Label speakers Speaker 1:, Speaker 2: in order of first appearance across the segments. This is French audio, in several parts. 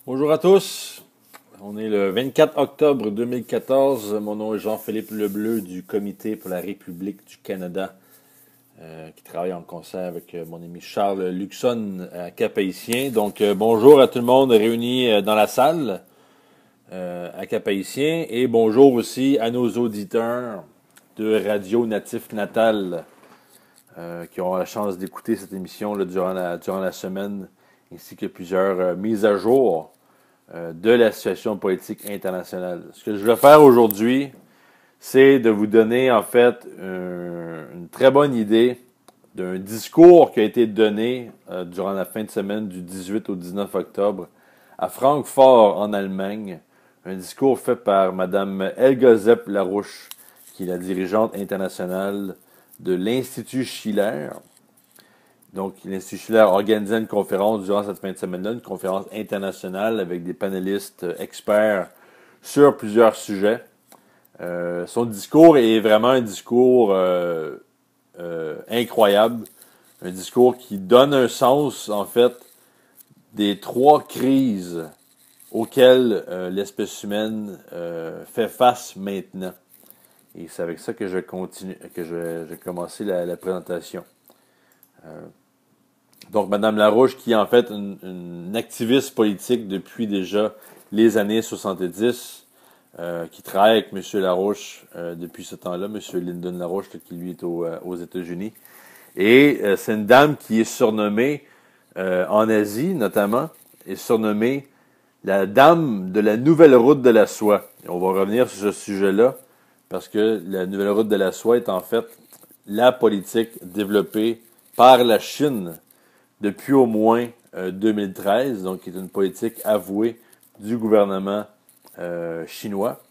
Speaker 1: Bonjour à tous. On est le 24 octobre 2014. Mon nom est Jean-Philippe Lebleu du Comité pour la République du Canada, qui travaille en concert avec mon ami Charles Luxon à Cap-Haïtien. Donc, bonjour à tout le monde réuni dans la salle à Cap-Haïtien et bonjour aussi à nos auditeurs de Radio Natif Natal qui auront la chance d'écouter cette émission là, durant la semaine, ainsi que plusieurs mises à jour de la situation politique internationale. Ce que je vais faire aujourd'hui, c'est de vous donner en fait une très bonne idée d'un discours qui a été donné durant la fin de semaine du 18 au 19 octobre à Francfort en Allemagne. Un discours fait par Mme Helga Zepp-Larouche, qui est la dirigeante internationale de l'Institut Schiller. Donc, l'Institut Schiller a organisé une conférence durant cette fin de semaine-là, une conférence internationale avec des panélistes experts sur plusieurs sujets. Son discours est vraiment un discours incroyable, un discours qui donne un sens, en fait, des trois crises auxquelles l'espèce humaine fait face maintenant. Et c'est avec ça que je vais commencer la présentation. Donc, Mme Larouche, qui est en fait une activiste politique depuis déjà les années 70, qui travaille avec M. Larouche depuis ce temps-là, M. Lyndon Larouche, qui lui est aux États-Unis. Et c'est une dame qui est surnommée, en Asie notamment, est surnommée la dame de la nouvelle route de la soie. Et on va revenir sur ce sujet-là, parce que la nouvelle route de la soie est en fait la politique développée par la Chine depuis au moins 2013, donc qui est une politique avouée du gouvernement chinois.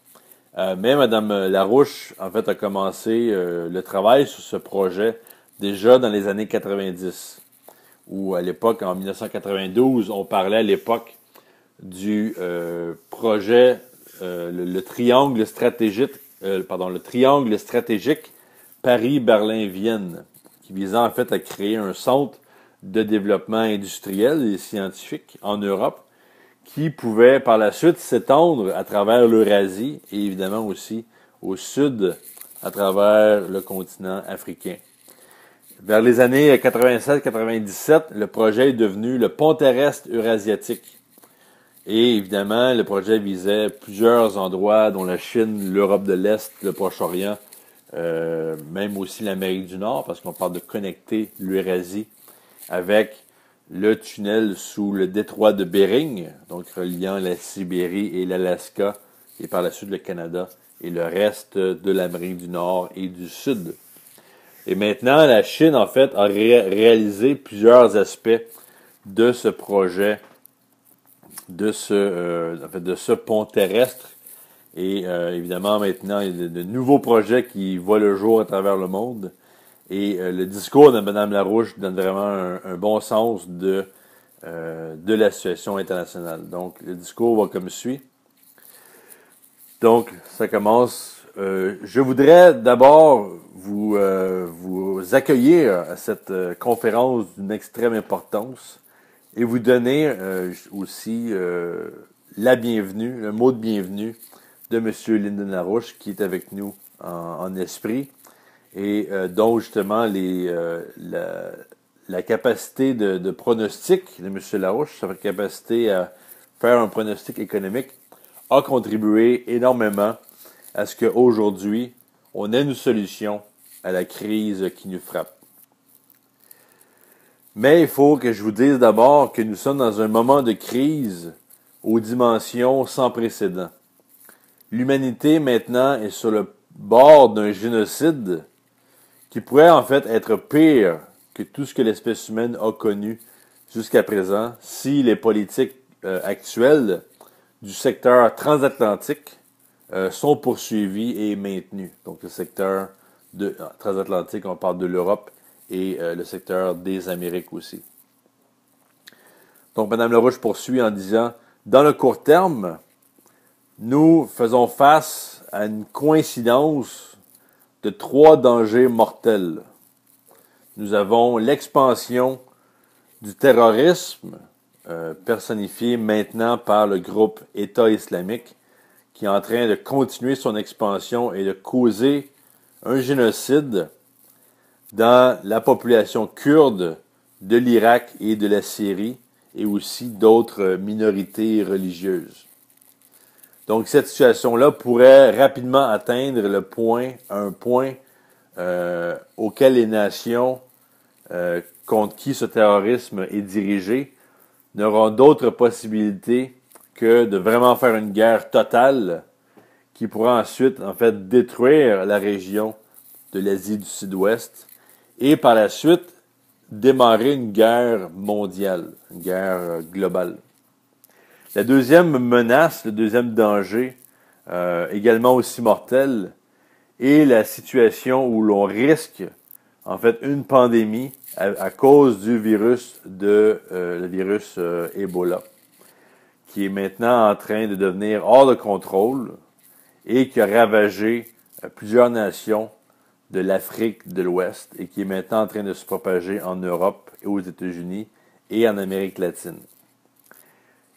Speaker 1: Mais Mme Larouche, en fait, a commencé le travail sur ce projet déjà dans les années 90, où à l'époque, en 1992, on parlait à l'époque du projet, le triangle stratégique, le triangle stratégique Paris-Berlin-Vienne, qui visait en fait à créer un centre de développement industriel et scientifique en Europe, qui pouvait par la suite s'étendre à travers l'Eurasie et évidemment aussi au sud à travers le continent africain. Vers les années 87-97, le projet est devenu le pont terrestre eurasiatique. Et évidemment, le projet visait plusieurs endroits, dont la Chine, l'Europe de l'Est, le Proche-Orient, même aussi l'Amérique du Nord, parce qu'on parle de connecter l'Eurasie avec le tunnel sous le détroit de Bering, donc reliant la Sibérie et l'Alaska, et par la suite le Canada et le reste de l'Amérique du Nord et du Sud. Et maintenant, la Chine, en fait, a réalisé plusieurs aspects de ce projet, de ce pont terrestre. Et évidemment, maintenant, il y a de nouveaux projets qui voient le jour à travers le monde. Et le discours de Mme Larouche donne vraiment un bon sens de la situation internationale. Donc, le discours va comme suit. Donc, ça commence. Je voudrais d'abord vous accueillir à cette conférence d'une extrême importance et vous donner aussi la bienvenue, le mot de bienvenue de M. Lyndon Larouche, qui est avec nous en esprit, et dont justement la capacité de pronostic de M. Larouche, sa capacité à faire un pronostic économique, a contribué énormément à ce qu'aujourd'hui, on ait une solution à la crise qui nous frappe. Mais il faut que je vous dise d'abord que nous sommes dans un moment de crise aux dimensions sans précédent. L'humanité maintenant est sur le bord d'un génocide qui pourrait en fait être pire que tout ce que l'espèce humaine a connu jusqu'à présent si les politiques actuelles du secteur transatlantique sont poursuivies et maintenues. Donc le secteur transatlantique, on parle de l'Europe et le secteur des Amériques aussi. Donc Mme Larouche poursuit en disant, dans le court terme, nous faisons face à une coïncidence de 3 dangers mortels. Nous avons l'expansion du terrorisme personnifiée maintenant par le groupe État islamique, qui est en train de continuer son expansion et de causer un génocide dans la population kurde de l'Irak et de la Syrie, et aussi d'autres minorités religieuses. Donc cette situation-là pourrait rapidement atteindre un point auquel les nations contre qui ce terrorisme est dirigé n'auront d'autre possibilité que de vraiment faire une guerre totale qui pourra ensuite en fait détruire la région de l'Asie du Sud-Ouest et par la suite démarrer une guerre mondiale, une guerre globale. La deuxième menace, le deuxième danger, également aussi mortel, est la situation où l'on risque en fait une pandémie à cause du virus le virus Ebola, qui est maintenant en train de devenir hors de contrôle et qui a ravagé plusieurs nations de l'Afrique de l'Ouest et qui est maintenant en train de se propager en Europe et aux États-Unis et en Amérique latine.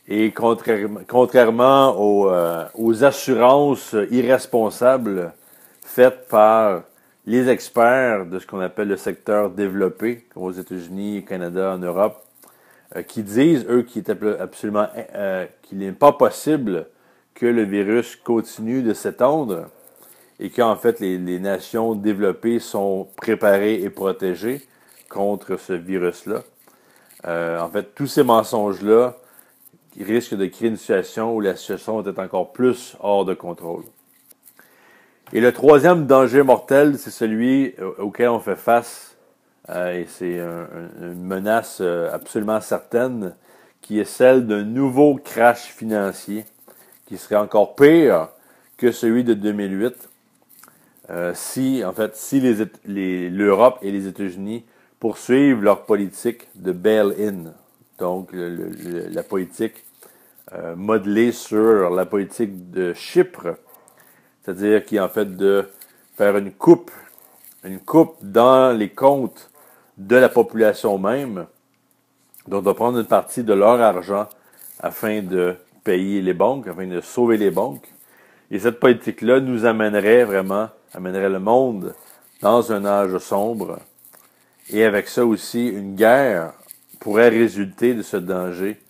Speaker 1: Et contrairement aux assurances irresponsables faites par les experts de ce qu'on appelle le secteur développé, comme aux États-Unis, au Canada, en Europe, qui disent, eux, qu'il n'est pas possible que le virus continue de s'étendre et qu'en fait, les nations développées sont préparées et protégées contre ce virus-là. En fait, tous ces mensonges-là risquent de créer une situation où la situation est encore plus hors de contrôle. Et le troisième danger mortel, c'est celui auquel on fait face, et c'est une menace absolument certaine, qui est celle d'un nouveau crash financier, qui serait encore pire que celui de 2008, si l'Europe et les États-Unis poursuivent leur politique de bail-in, donc la politique modelée sur la politique de Chypre, c'est-à-dire qui est en fait de faire une coupe dans les comptes de la population même, donc de prendre une partie de leur argent afin de payer les banques, afin de sauver les banques. Et cette politique-là nous amènerait le monde dans un âge sombre. Et avec ça aussi, une guerre pourrait résulter de ce danger.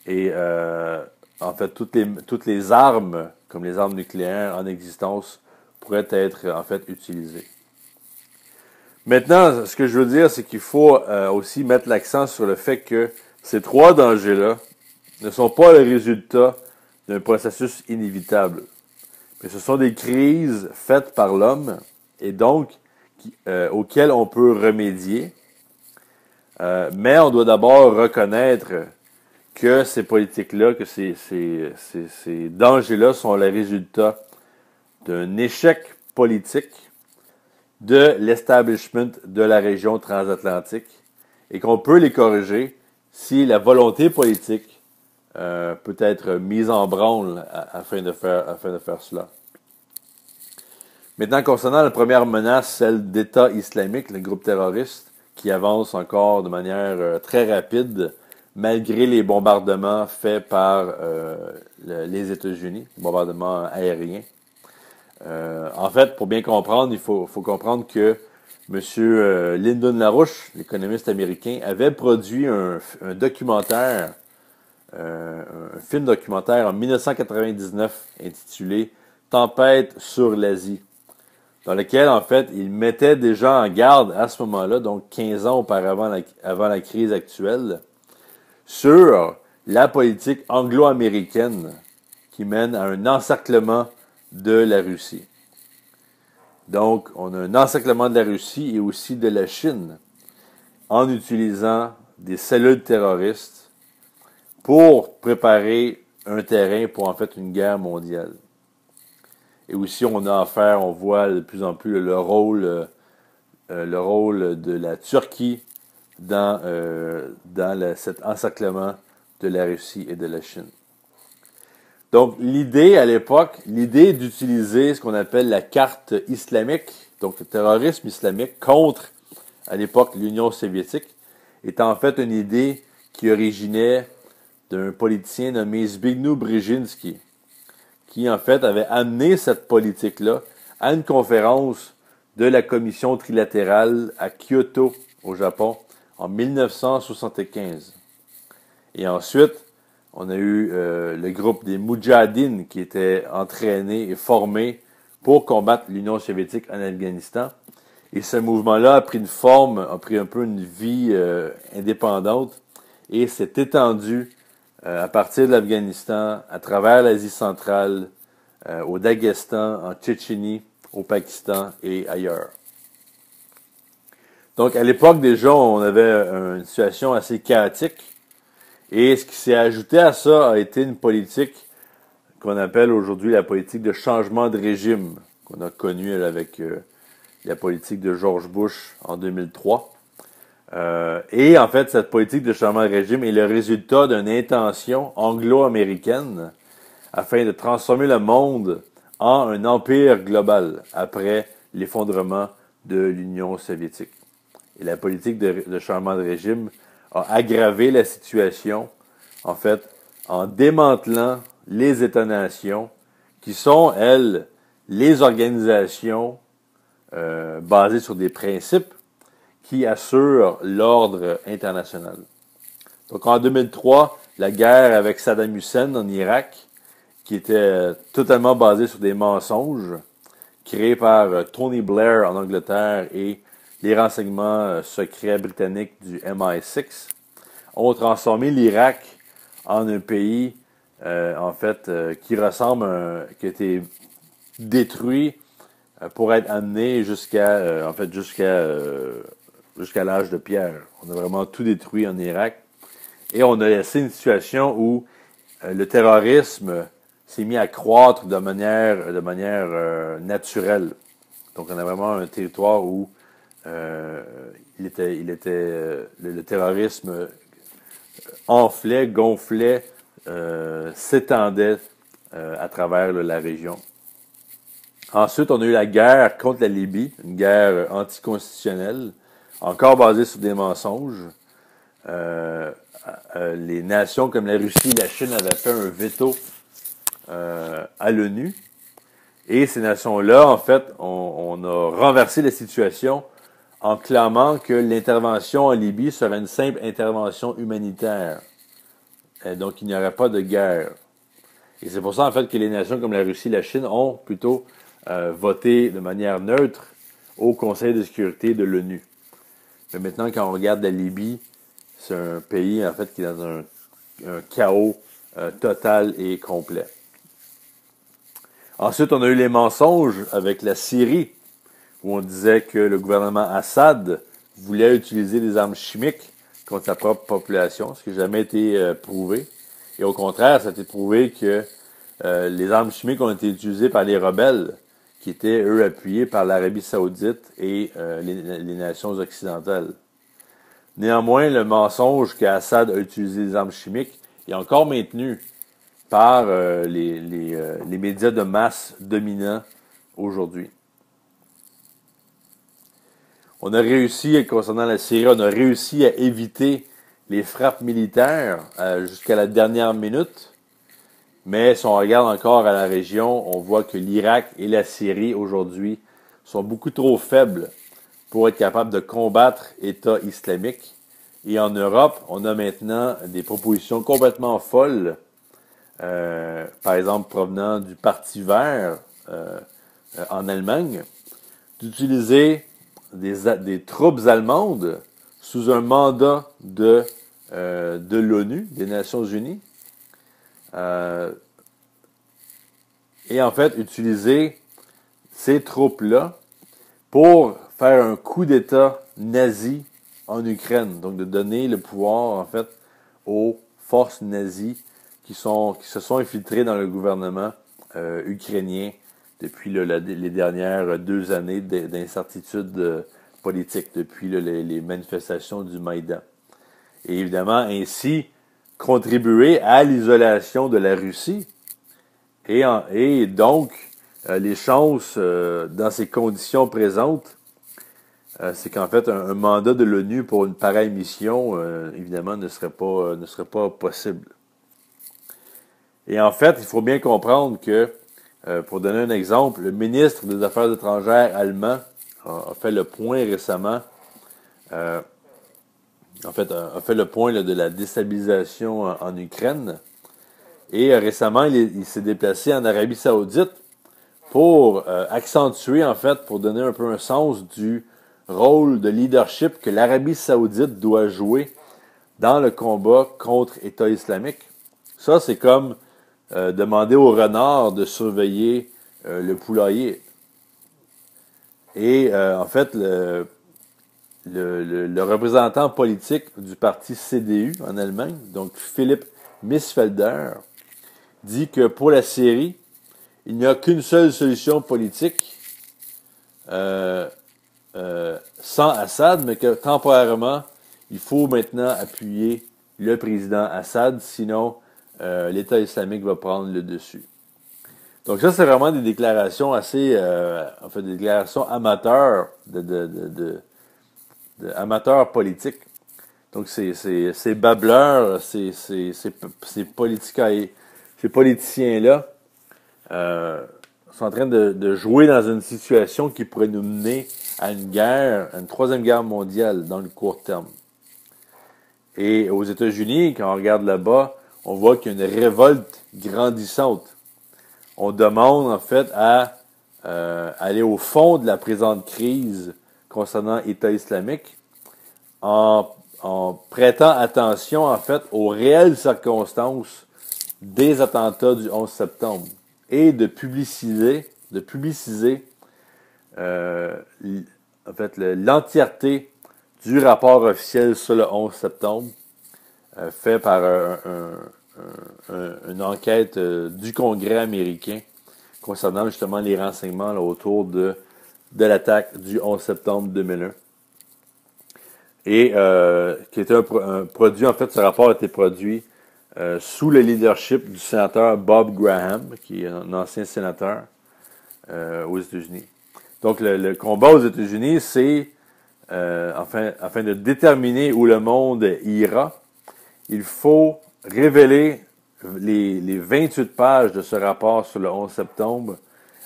Speaker 1: Et en fait, toutes les armes, comme les armes nucléaires en existence, pourraient être en fait utilisées. Maintenant, ce que je veux dire, c'est qu'il faut aussi mettre l'accent sur le fait que ces trois dangers-là ne sont pas le résultat d'un processus inévitable. Mais ce sont des crises faites par l'homme et donc auxquelles on peut remédier. Mais on doit d'abord reconnaître que ces politiques-là, que ces dangers-là sont le résultat d'un échec politique de l'establishment de la région transatlantique et qu'on peut les corriger si la volonté politique peut être mise en branle afin de faire cela. Maintenant, concernant la première menace, celle d'État islamique, le groupe terroriste, qui avance encore de manière très rapide, malgré les bombardements faits par les États-Unis, bombardements aériens. En fait, pour bien comprendre, il faut comprendre que M. Lyndon LaRouche, l'économiste américain, avait produit un documentaire, un film documentaire en 1999 intitulé « Tempête sur l'Asie », dans lequel, en fait, il mettait déjà en garde à ce moment-là, donc 15 ans auparavant, avant la crise actuelle, sur la politique anglo-américaine qui mène à un encerclement de la Russie. Donc, on a un encerclement de la Russie et aussi de la Chine en utilisant des cellules terroristes pour préparer un terrain pour en fait une guerre mondiale. Et aussi, on voit de plus en plus le rôle de la Turquie dans cet encerclement de la Russie et de la Chine. Donc, l'idée d'utiliser ce qu'on appelle la carte islamique, donc le terrorisme islamique contre, à l'époque, l'Union soviétique, est en fait une idée qui originait d'un politicien nommé Zbigniew Brzezinski, qui en fait avait amené cette politique-là à une conférence de la commission trilatérale à Kyoto, au Japon, en 1975. Et ensuite, on a eu le groupe des Moudjahidines qui était entraîné et formé pour combattre l'Union soviétique en Afghanistan. Et ce mouvement-là a pris une forme, a pris un peu une vie indépendante et s'est étendu à partir de l'Afghanistan, à travers l'Asie centrale, au Daghestan, en Tchétchénie, au Pakistan et ailleurs. Donc, à l'époque, déjà, on avait une situation assez chaotique. Et ce qui s'est ajouté à ça a été une politique qu'on appelle aujourd'hui la politique de changement de régime, qu'on a connue avec la politique de George Bush en 2003. Et en fait, cette politique de changement de régime est le résultat d'une intention anglo-américaine afin de transformer le monde en un empire global après l'effondrement de l'Union soviétique. Et la politique de changement de régime a aggravé la situation, en fait, en démantelant les États-nations, qui sont, elles, les organisations basées sur des principes qui assurent l'ordre international. Donc en 2003, la guerre avec Saddam Hussein en Irak, qui était totalement basée sur des mensonges créés par Tony Blair en Angleterre et les renseignements secrets britanniques du MI6, ont transformé l'Irak en un pays, qui ressemble, qui a été détruit pour être amené jusqu'à l'âge de pierre. On a vraiment tout détruit en Irak et on a laissé une situation où le terrorisme s'est mis à croître de manière naturelle. Donc on a vraiment un territoire où le terrorisme enflait, gonflait, s'étendait à travers la région. Ensuite, on a eu la guerre contre la Libye, une guerre anticonstitutionnelle, encore basée sur des mensonges. Les nations comme la Russie et la Chine avaient fait un veto à l'ONU. Et ces nations-là, en fait, on a renversé la situation en clamant que l'intervention en Libye serait une simple intervention humanitaire. Donc, il n'y aurait pas de guerre. Et c'est pour ça, en fait, que les nations comme la Russie et la Chine ont plutôt voté de manière neutre au Conseil de sécurité de l'ONU. Mais maintenant, quand on regarde la Libye, c'est un pays, en fait, qui est dans un chaos total et complet. Ensuite, on a eu les mensonges avec la Syrie, où on disait que le gouvernement Assad voulait utiliser des armes chimiques contre sa propre population, ce qui n'a jamais été prouvé. Et au contraire, ça a été prouvé que les armes chimiques ont été utilisées par les rebelles, qui étaient, eux, appuyés par l'Arabie saoudite et les nations occidentales. Néanmoins, le mensonge qu'Assad a utilisé des armes chimiques est encore maintenu par les médias de masse dominants aujourd'hui. On a réussi, concernant la Syrie, on a réussi à éviter les frappes militaires jusqu'à la dernière minute. Mais si on regarde encore à la région, on voit que l'Irak et la Syrie aujourd'hui sont beaucoup trop faibles pour être capables de combattre l'État islamique. Et en Europe, on a maintenant des propositions complètement folles, par exemple provenant du Parti vert en Allemagne, d'utiliser des troupes allemandes sous un mandat de l'ONU, des Nations Unies, et en fait utiliser ces troupes-là pour faire un coup d'État nazi en Ukraine, donc de donner le pouvoir en fait aux forces nazies qui se sont infiltrées dans le gouvernement ukrainien depuis les dernières 2 années d'incertitude politique, depuis les manifestations du Maïdan. Et évidemment, ainsi, contribuer à l'isolation de la Russie et donc les chances dans ces conditions présentes, c'est qu'en fait un mandat de l'ONU pour une pareille mission, évidemment, ne serait pas possible. Et en fait, il faut bien comprendre que, pour donner un exemple, le ministre des Affaires étrangères allemand a fait le point récemment, a fait le point là, de la déstabilisation en Ukraine. Et récemment, il s'est déplacé en Arabie Saoudite pour accentuer, en fait, pour donner un peu un sens du rôle de leadership que l'Arabie Saoudite doit jouer dans le combat contre État islamique. Ça, c'est comme demander au renard de surveiller le poulailler. Et en fait, le représentant politique du parti CDU en Allemagne, donc Philipp Missfelder, dit que pour la Syrie, il n'y a qu'une seule solution politique sans Assad, mais que temporairement, il faut maintenant appuyer le président Assad, sinon l'État islamique va prendre le dessus. Donc ça, c'est vraiment des déclarations assez, des déclarations amateurs, amateurs politiques. Donc ces babbleurs, ces politiciens-là, sont en train de jouer dans une situation qui pourrait nous mener à une guerre, à une troisième guerre mondiale dans le court terme. Et aux États-Unis, quand on regarde là-bas, on voit qu'il y a une révolte grandissante. On demande en fait à aller au fond de la présente crise concernant l'État islamique en prêtant attention en fait aux réelles circonstances des attentats du 11 septembre et de publiciser en fait l'entièreté du rapport officiel sur le 11 septembre fait par une enquête du Congrès américain concernant justement les renseignements là, autour de l'attaque du 11 septembre 2001. Et qui était un produit, en fait, ce rapport a été produit sous le leadership du sénateur Bob Graham, qui est un ancien sénateur aux États-Unis. Donc, le combat aux États-Unis, c'est, afin de déterminer où le monde ira, il faut révéler les 28 pages de ce rapport sur le 11 septembre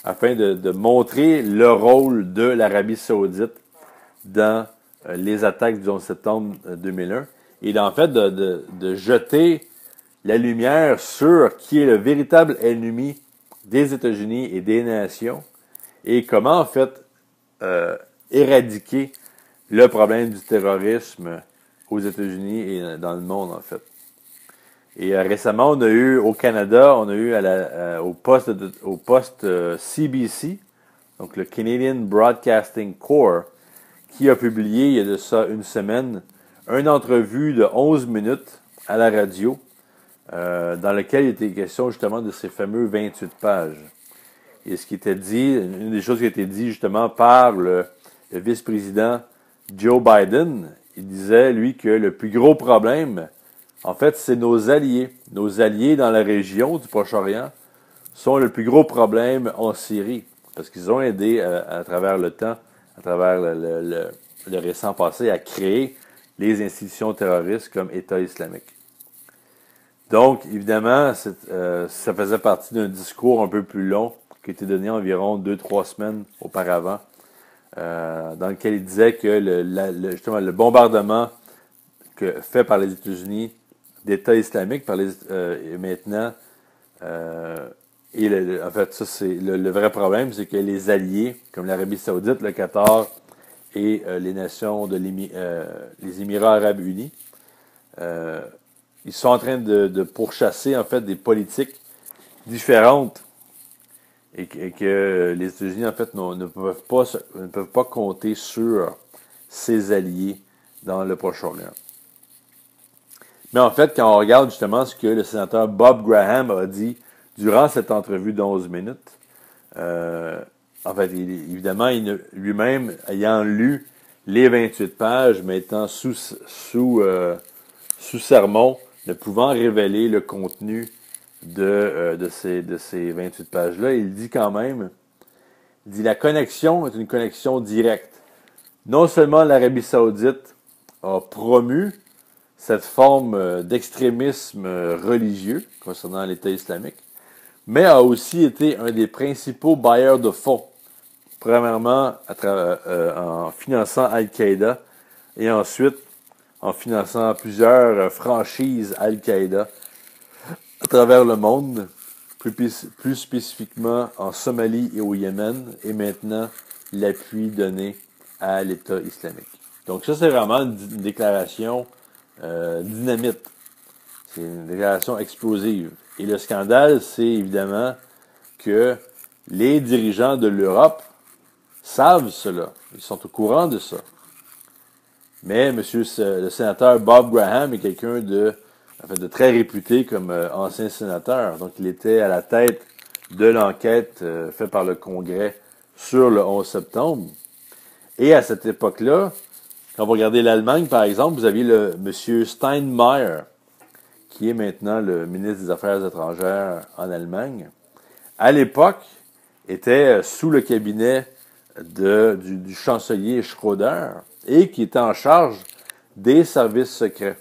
Speaker 1: afin de montrer le rôle de l'Arabie saoudite dans les attaques du 11 septembre 2001 et en fait de jeter la lumière sur qui est le véritable ennemi des États-Unis et des nations et comment en fait éradiquer le problème du terrorisme aux États-Unis et dans le monde en fait. Et récemment, on a eu au Canada, on a eu au poste CBC, donc le Canadian Broadcasting Corps, qui a publié il y a de ça une semaine une entrevue de 11 minutes à la radio dans laquelle il était question justement de ces fameux 28 pages. Et ce qui était dit, une des choses qui a été dit justement par le vice-président Joe Biden, il disait, lui, que le plus gros problème, en fait, c'est nos alliés. Nos alliés dans la région du Proche-Orient sont le plus gros problème en Syrie, parce qu'ils ont aidé à travers le temps, à travers le récent passé, à créer les institutions terroristes comme État islamique. Donc, évidemment, ça faisait partie d'un discours un peu plus long qui a été donné environ 2-3 semaines auparavant, dans lequel il disait que justement le bombardement fait par les États-Unis d'État islamique maintenant, en fait, ça c'est le vrai problème, c'est que les alliés, comme l'Arabie Saoudite, le Qatar et les nations les Émirats Arabes Unis, ils sont en train de pourchasser en fait des politiques différentes et que les États-Unis en fait ne peuvent pas compter sur ses alliés dans le Proche-Orient. Mais en fait, quand on regarde justement ce que le sénateur Bob Graham a dit durant cette entrevue d'11 minutes, en fait, évidemment, lui-même ayant lu les 28 pages, mais étant sous sermon, ne pouvant révéler le contenu de ces 28 pages-là, il dit quand même, il dit la connexion est une connexion directe. Non seulement l'Arabie Saoudite a promu cette forme d'extrémisme religieux concernant l'État islamique, mais a aussi été un des principaux bailleurs de fonds, premièrement en finançant Al-Qaïda et ensuite en finançant plusieurs franchises Al-Qaïda à travers le monde, plus spécifiquement en Somalie et au Yémen, et maintenant l'appui donné à l'État islamique. Donc ça, c'est vraiment une déclaration dynamite. C'est une déclaration explosive. Et le scandale, c'est évidemment que les dirigeants de l'Europe savent cela. Ils sont au courant de ça. Mais le sénateur Bob Graham est quelqu'un de très réputé comme ancien sénateur. Donc, il était à la tête de l'enquête faite par le Congrès sur le 11 septembre. Et à cette époque-là, quand vous regardez l'Allemagne, par exemple, vous aviez M. Steinmeier, qui est maintenant le ministre des Affaires étrangères en Allemagne. À l'époque, était sous le cabinet du chancelier Schröder et qui était en charge des services secrets.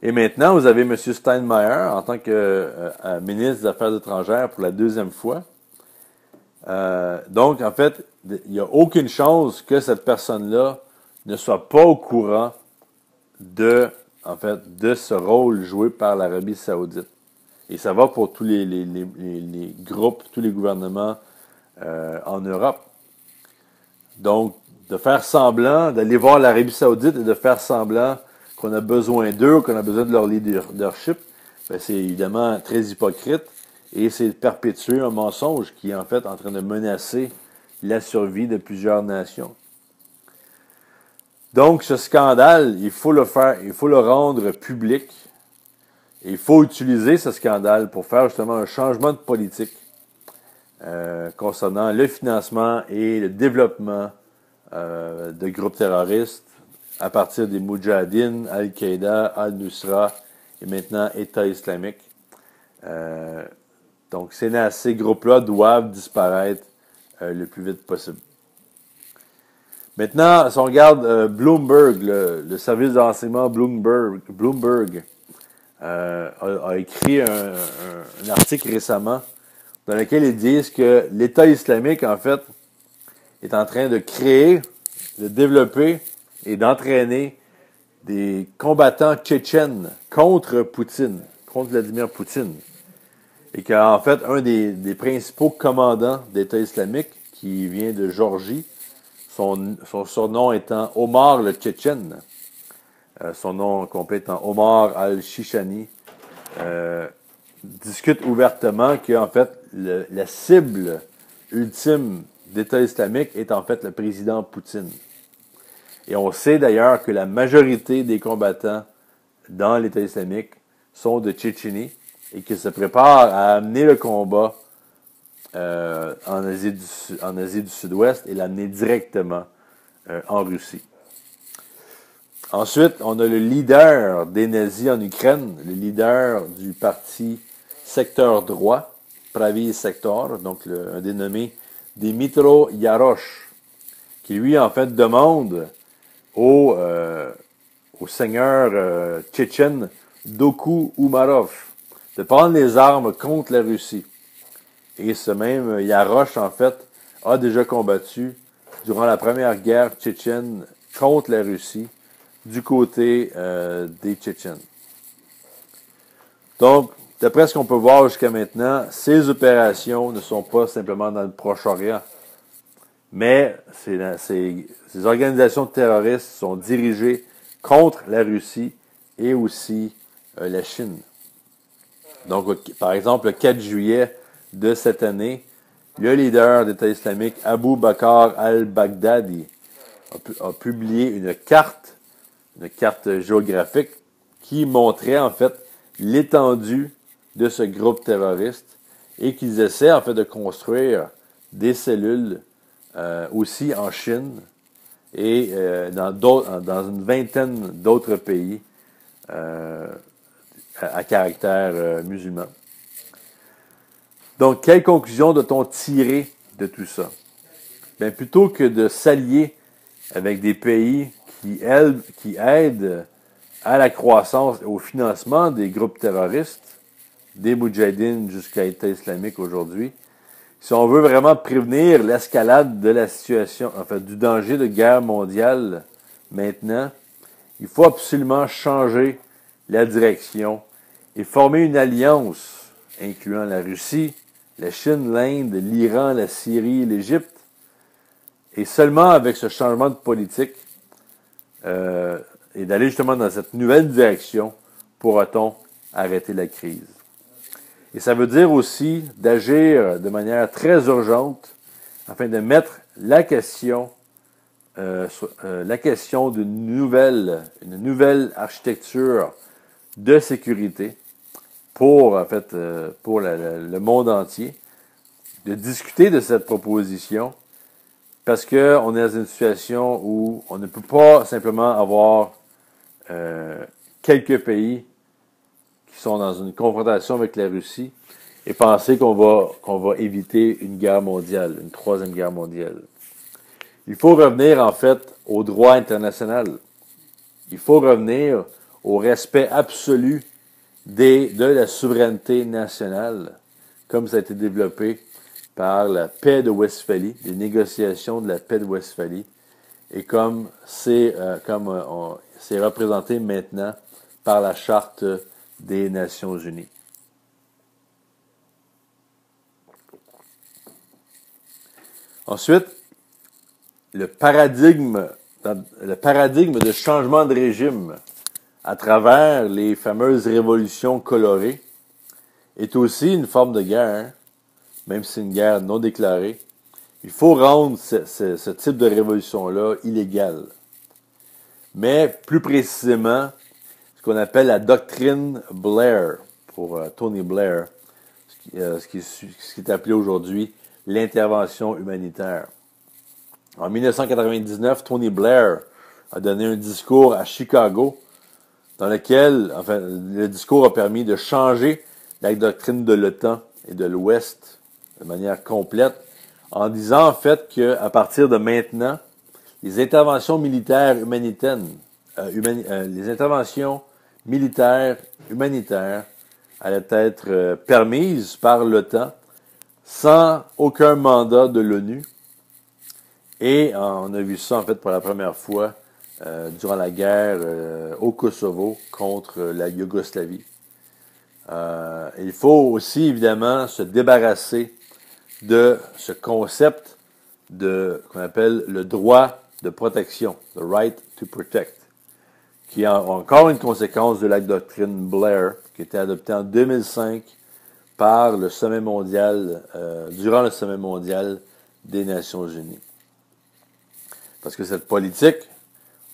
Speaker 1: Et maintenant, vous avez M. Steinmeier en tant que ministre des Affaires étrangères pour la deuxième fois. Donc, en fait, il n'y a aucune chance que cette personne-là ne soit pas au courant de ce rôle joué par l'Arabie Saoudite. Et ça va pour tous les groupes, tous les gouvernements en Europe. Donc, de faire semblant, d'aller voir l'Arabie Saoudite et de faire semblant qu'on a besoin d'eux, qu'on a besoin de leur leadership, ben c'est évidemment très hypocrite et c'est perpétuer un mensonge qui est en fait en train de menacer la survie de plusieurs nations. Donc, ce scandale, il faut le rendre public. Et il faut utiliser ce scandale pour faire justement un changement de politique concernant le financement et le développement de groupes terroristes à partir des Moudjahidines, Al-Qaïda, Al-Nusra et maintenant État islamique. Donc, ces groupes-là doivent disparaître le plus vite possible. Maintenant, si on regarde Bloomberg, le service de renseignement Bloomberg a écrit un article récemment dans lequel ils disent que l'État islamique, en fait, est en train de créer, de développer et d'entraîner des combattants tchétchènes contre Poutine, contre Vladimir Poutine. Et qu'en fait, un des principaux commandants d'État islamique, qui vient de Géorgie, son surnom étant Omar le Tchétchène, son nom complet étant Omar al-Shishani, discute ouvertement qu'en fait, la cible ultime d'État islamique est en fait le président Poutine. Et on sait d'ailleurs que la majorité des combattants dans l'État islamique sont de Tchétchénie et qu'ils se préparent à amener le combat en Asie du Sud-Ouest et l'amener directement en Russie. Ensuite, on a le leader des nazis en Ukraine, le leader du parti secteur droit, Pravi Sector, donc un dénommé Dmytro Yarosh, qui lui, en fait, demande au seigneur tchétchène Doku Umarov de prendre les armes contre la Russie. Et ce même Yarosh, en fait, a déjà combattu durant la première guerre tchétchène contre la Russie du côté des Tchétchènes. Donc, d'après ce qu'on peut voir jusqu'à maintenant, ces opérations ne sont pas simplement dans le Proche-Orient, mais ces organisations terroristes sont dirigées contre la Russie et aussi la Chine. Donc, par exemple, le 4 juillet de cette année, le leader d'État islamique, Abu Bakr al-Baghdadi, a publié une carte géographique qui montrait en fait l'étendue de ce groupe terroriste et qu'ils essaient en fait de construire des cellules aussi en Chine et dans une vingtaine d'autres pays à caractère musulman. Donc, quelle conclusion doit-on tirer de tout ça? Bien, plutôt que de s'allier avec des pays qui aident à la croissance et au financement des groupes terroristes, des Moudjahidines jusqu'à État islamique aujourd'hui, si on veut vraiment prévenir l'escalade de la situation, en fait, du danger de guerre mondiale maintenant, il faut absolument changer la direction et former une alliance incluant la Russie, la Chine, l'Inde, l'Iran, la Syrie, l'Égypte. Et seulement avec ce changement de politique et d'aller justement dans cette nouvelle direction, pourra-t-on arrêter la crise. Et ça veut dire aussi d'agir de manière très urgente afin de mettre la question d'une nouvelle architecture de sécurité pour, en fait, pour le monde entier, de discuter de cette proposition parce qu'on est dans une situation où on ne peut pas simplement avoir quelques pays qui sont dans une confrontation avec la Russie et penser qu'on va éviter une guerre mondiale, une troisième guerre mondiale. Il faut revenir, en fait, au droit international. Il faut revenir au respect absolu de la souveraineté nationale, comme ça a été développé par la paix de Westphalie, les négociations de la paix de Westphalie, et comme c'est représenté maintenant par la Charte des Nations Unies. Ensuite, le paradigme de changement de régime à travers les fameuses révolutions colorées est aussi une forme de guerre, même si c'est une guerre non déclarée. Il faut rendre ce type de révolution-là illégal. Mais plus précisément, ce qu'on appelle la doctrine Blair, pour Tony Blair, ce qui est appelé aujourd'hui l'intervention humanitaire. En 1999, Tony Blair a donné un discours à Chicago dans lequel, enfin, le discours a permis de changer la doctrine de l'OTAN et de l'Ouest de manière complète, en disant en fait qu'à partir de maintenant, les interventions militaires humanitaires allaient être permises par l'OTAN sans aucun mandat de l'ONU. Et on a vu ça en fait pour la première fois durant la guerre au Kosovo contre la Yougoslavie. Il faut aussi évidemment se débarrasser de ce concept qu'on appelle le droit de protection, the right to protect, qui est encore une conséquence de la doctrine Blair, qui a été adoptée en 2005 par le sommet mondial, durant le sommet mondial des Nations Unies. Parce que cette politique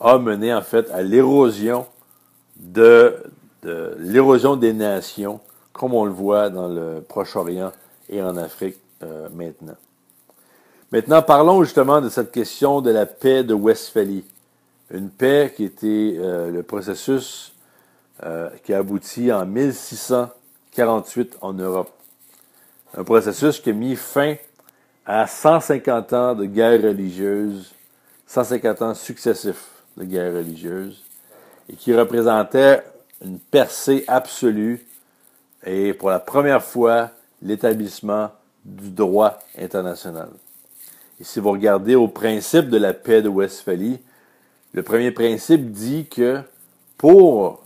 Speaker 1: a mené en fait à l'érosion l'érosion des nations, comme on le voit dans le Proche-Orient et en Afrique maintenant. Maintenant, parlons justement de cette question de la paix de Westphalie. Une paix qui était le processus qui a abouti en 1648 en Europe. Un processus qui a mis fin à 150 ans de guerre religieuse, 150 ans successifs de guerre religieuse, et qui représentait une percée absolue et pour la première fois l'établissement du droit international. Et si vous regardez au principe de la paix de Westphalie, le premier principe dit que pour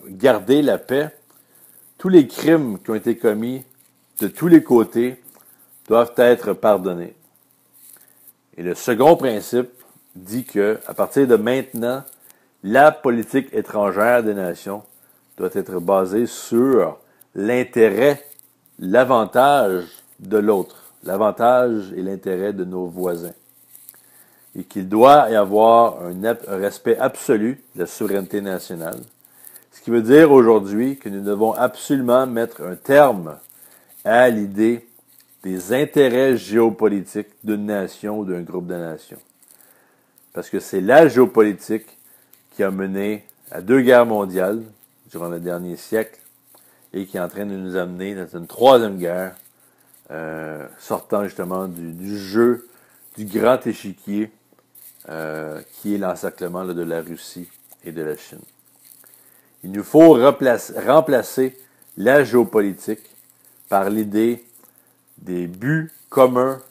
Speaker 1: garder la paix, tous les crimes qui ont été commis de tous les côtés doivent être pardonnés. Et le second principe dit que, à partir de maintenant, la politique étrangère des nations doit être basée sur l'intérêt, l'avantage de l'autre, l'avantage et l'intérêt de nos voisins. Et qu'il doit y avoir un respect absolu de la souveraineté nationale. Ce qui veut dire aujourd'hui que nous devons absolument mettre un terme à l'idée des intérêts géopolitiques d'une nation ou d'un groupe de nations. Parce que c'est la géopolitique qui a mené à 2 guerres mondiales durant le dernier siècle et qui est en train de nous amener dans une 3e guerre, sortant justement du jeu du grand échiquier qui est l'encerclement de la Russie et de la Chine. Il nous faut remplacer la géopolitique par l'idée des buts communs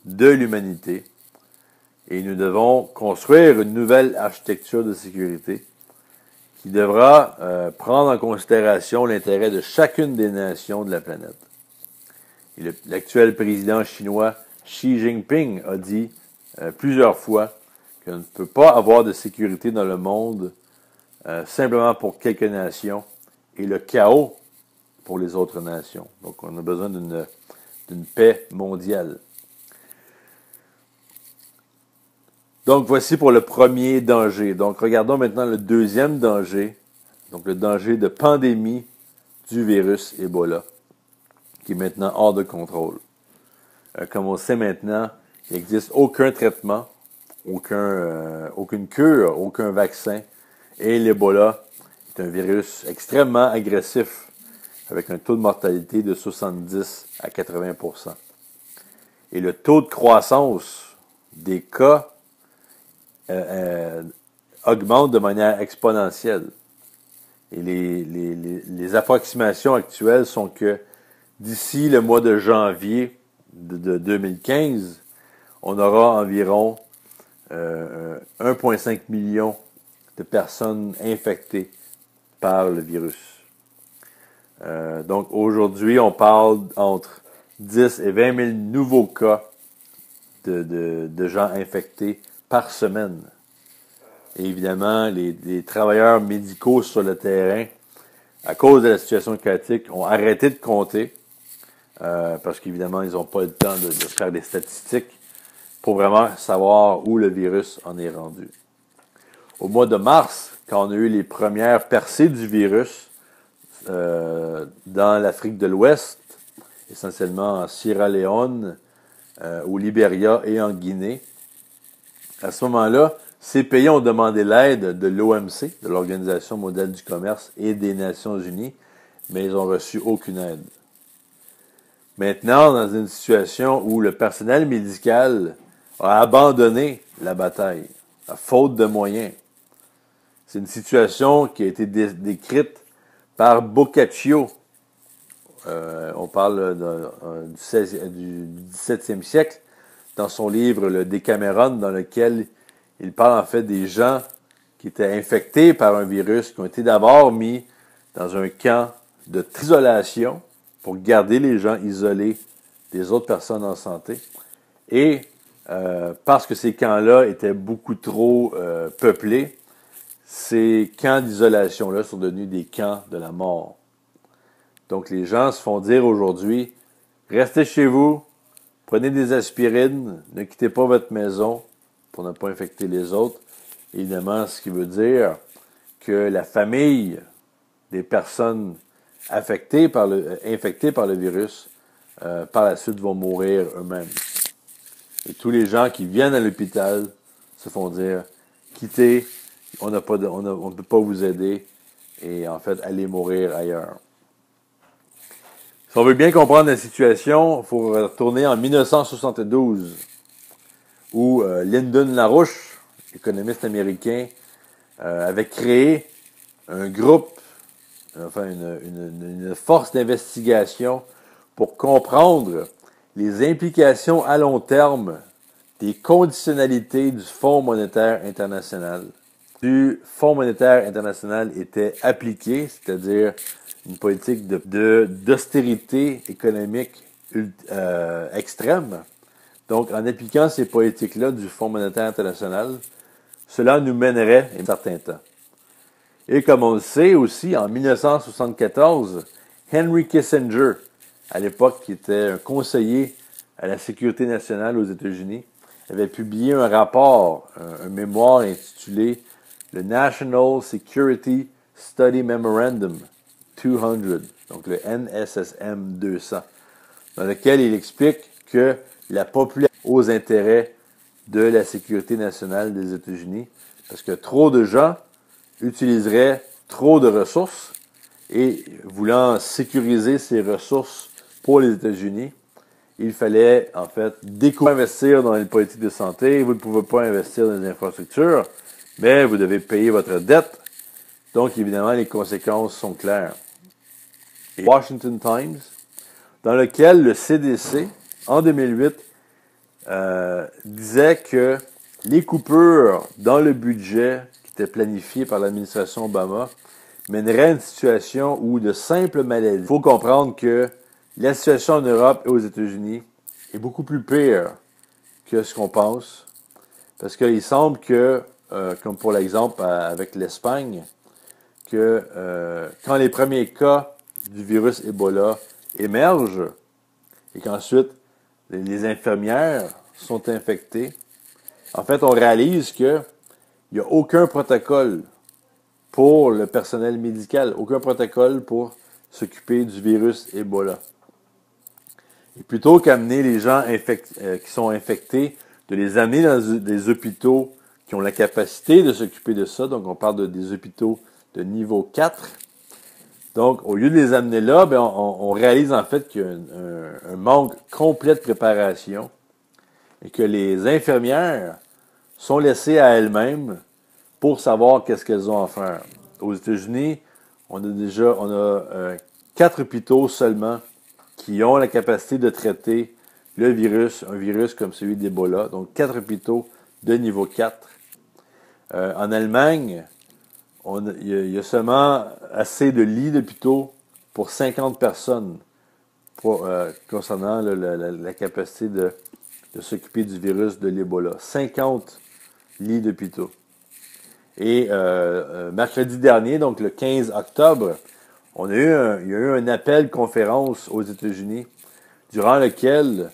Speaker 1: de l'humanité et nous devons construire une nouvelle architecture de sécurité qui devra prendre en considération l'intérêt de chacune des nations de la planète. L'actuel président chinois Xi Jinping a dit plusieurs fois qu'on ne peut pas avoir de sécurité dans le monde simplement pour quelques nations et le chaos pour les autres nations. Donc, on a besoin d'une paix mondiale. Donc, voici pour le premier danger. Donc, regardons maintenant le deuxième danger, donc le danger de pandémie du virus Ebola, qui est maintenant hors de contrôle. Comme on sait maintenant, il n'existe aucun traitement, aucune cure, aucun vaccin, et l'Ebola est un virus extrêmement agressif, avec un taux de mortalité de 70 à 80%. Et le taux de croissance des cas augmente de manière exponentielle. Et les approximations actuelles sont que d'ici le mois de janvier de 2015, on aura environ 1,5 million de personnes infectées par le virus. Donc aujourd'hui, on parle entre 10 et 20 000 nouveaux cas de gens infectés par semaine. Et évidemment, les travailleurs médicaux sur le terrain, à cause de la situation chaotique, ont arrêté de compter parce qu'évidemment, ils n'ont pas le temps de faire des statistiques pour vraiment savoir où le virus en est rendu. Au mois de mars, quand on a eu les premières percées du virus dans l'Afrique de l'Ouest, essentiellement en Sierra Leone, au Libéria et en Guinée, à ce moment-là, ces pays ont demandé l'aide de l'OMC, de l'Organisation mondiale du commerce et des Nations unies, mais ils n'ont reçu aucune aide. Maintenant, dans une situation où le personnel médical a abandonné la bataille, à faute de moyens, c'est une situation qui a été décrite par Boccaccio. On parle du XVIIe siècle, dans son livre Le Décameron, dans lequel il parle en fait des gens qui étaient infectés par un virus, qui ont été d'abord mis dans un camp d'isolation pour garder les gens isolés des autres personnes en santé. Et parce que ces camps-là étaient beaucoup trop peuplés, ces camps d'isolation-là sont devenus des camps de la mort. Donc les gens se font dire aujourd'hui, restez chez vous, prenez des aspirines, ne quittez pas votre maison pour ne pas infecter les autres. Évidemment, ce qui veut dire que la famille des personnes infectées par le virus, par la suite vont mourir eux-mêmes. Et tous les gens qui viennent à l'hôpital se font dire, quittez, on ne peut pas vous aider, et en fait, allez mourir ailleurs. Si on veut bien comprendre la situation, il faut retourner en 1972, où Lyndon LaRouche, économiste américain, avait créé un groupe, enfin une force d'investigation pour comprendre les implications à long terme des conditionnalités du Fonds monétaire international. Du Fonds monétaire international était appliqué, c'est-à-dire une politique d'austérité économique extrême. Donc, en appliquant ces politiques-là du Fonds monétaire international, cela nous mènerait un certain temps. Et comme on le sait aussi, en 1974, Henry Kissinger, à l'époque qui était un conseiller à la sécurité nationale aux États-Unis, avait publié un rapport, un mémoire intitulé le National Security Study Memorandum 200, donc le NSSM 200, dans lequel il explique que la population aux intérêts de la sécurité nationale des États-Unis, parce que trop de gens utiliseraient trop de ressources et voulant sécuriser ces ressources pour les États-Unis, il fallait en fait investir dans les politiques de santé. Vous ne pouvez pas investir dans les infrastructures, mais vous devez payer votre dette Donc, évidemment, les conséquences sont claires. Et Washington Times, dans lequel le CDC, en 2008, disait que les coupures dans le budget qui était planifié par l'administration Obama mèneraient à une situation où de simples maladies. Il faut comprendre que la situation en Europe et aux États-Unis est beaucoup plus pire que ce qu'on pense. Parce qu'il semble que, comme pour l'exemple avec l'Espagne, que quand les premiers cas du virus Ebola émergent et qu'ensuite les infirmières sont infectées, en fait, on réalise qu'il n'y a aucun protocole pour le personnel médical, aucun protocole pour s'occuper du virus Ebola. Et plutôt qu'amener les gens qui sont infectés, de les amener dans des hôpitaux qui ont la capacité de s'occuper de ça, donc on parle des hôpitaux de niveau 4. Donc, au lieu de les amener là, ben, on réalise en fait qu'il y a un manque complet de préparation et que les infirmières sont laissées à elles-mêmes pour savoir qu'est-ce qu'elles ont à faire. Aux États-Unis, on a 4 hôpitaux seulement qui ont la capacité de traiter le virus, un virus comme celui d'Ebola. Donc, 4 hôpitaux de niveau 4. En Allemagne, il y a seulement assez de lits d'hôpitaux pour 50 personnes concernant la capacité de s'occuper du virus de l'Ebola. 50 lits d'hôpitaux. Et mercredi dernier, donc le 15 octobre, il y a eu un appel conférence aux États-Unis durant lequel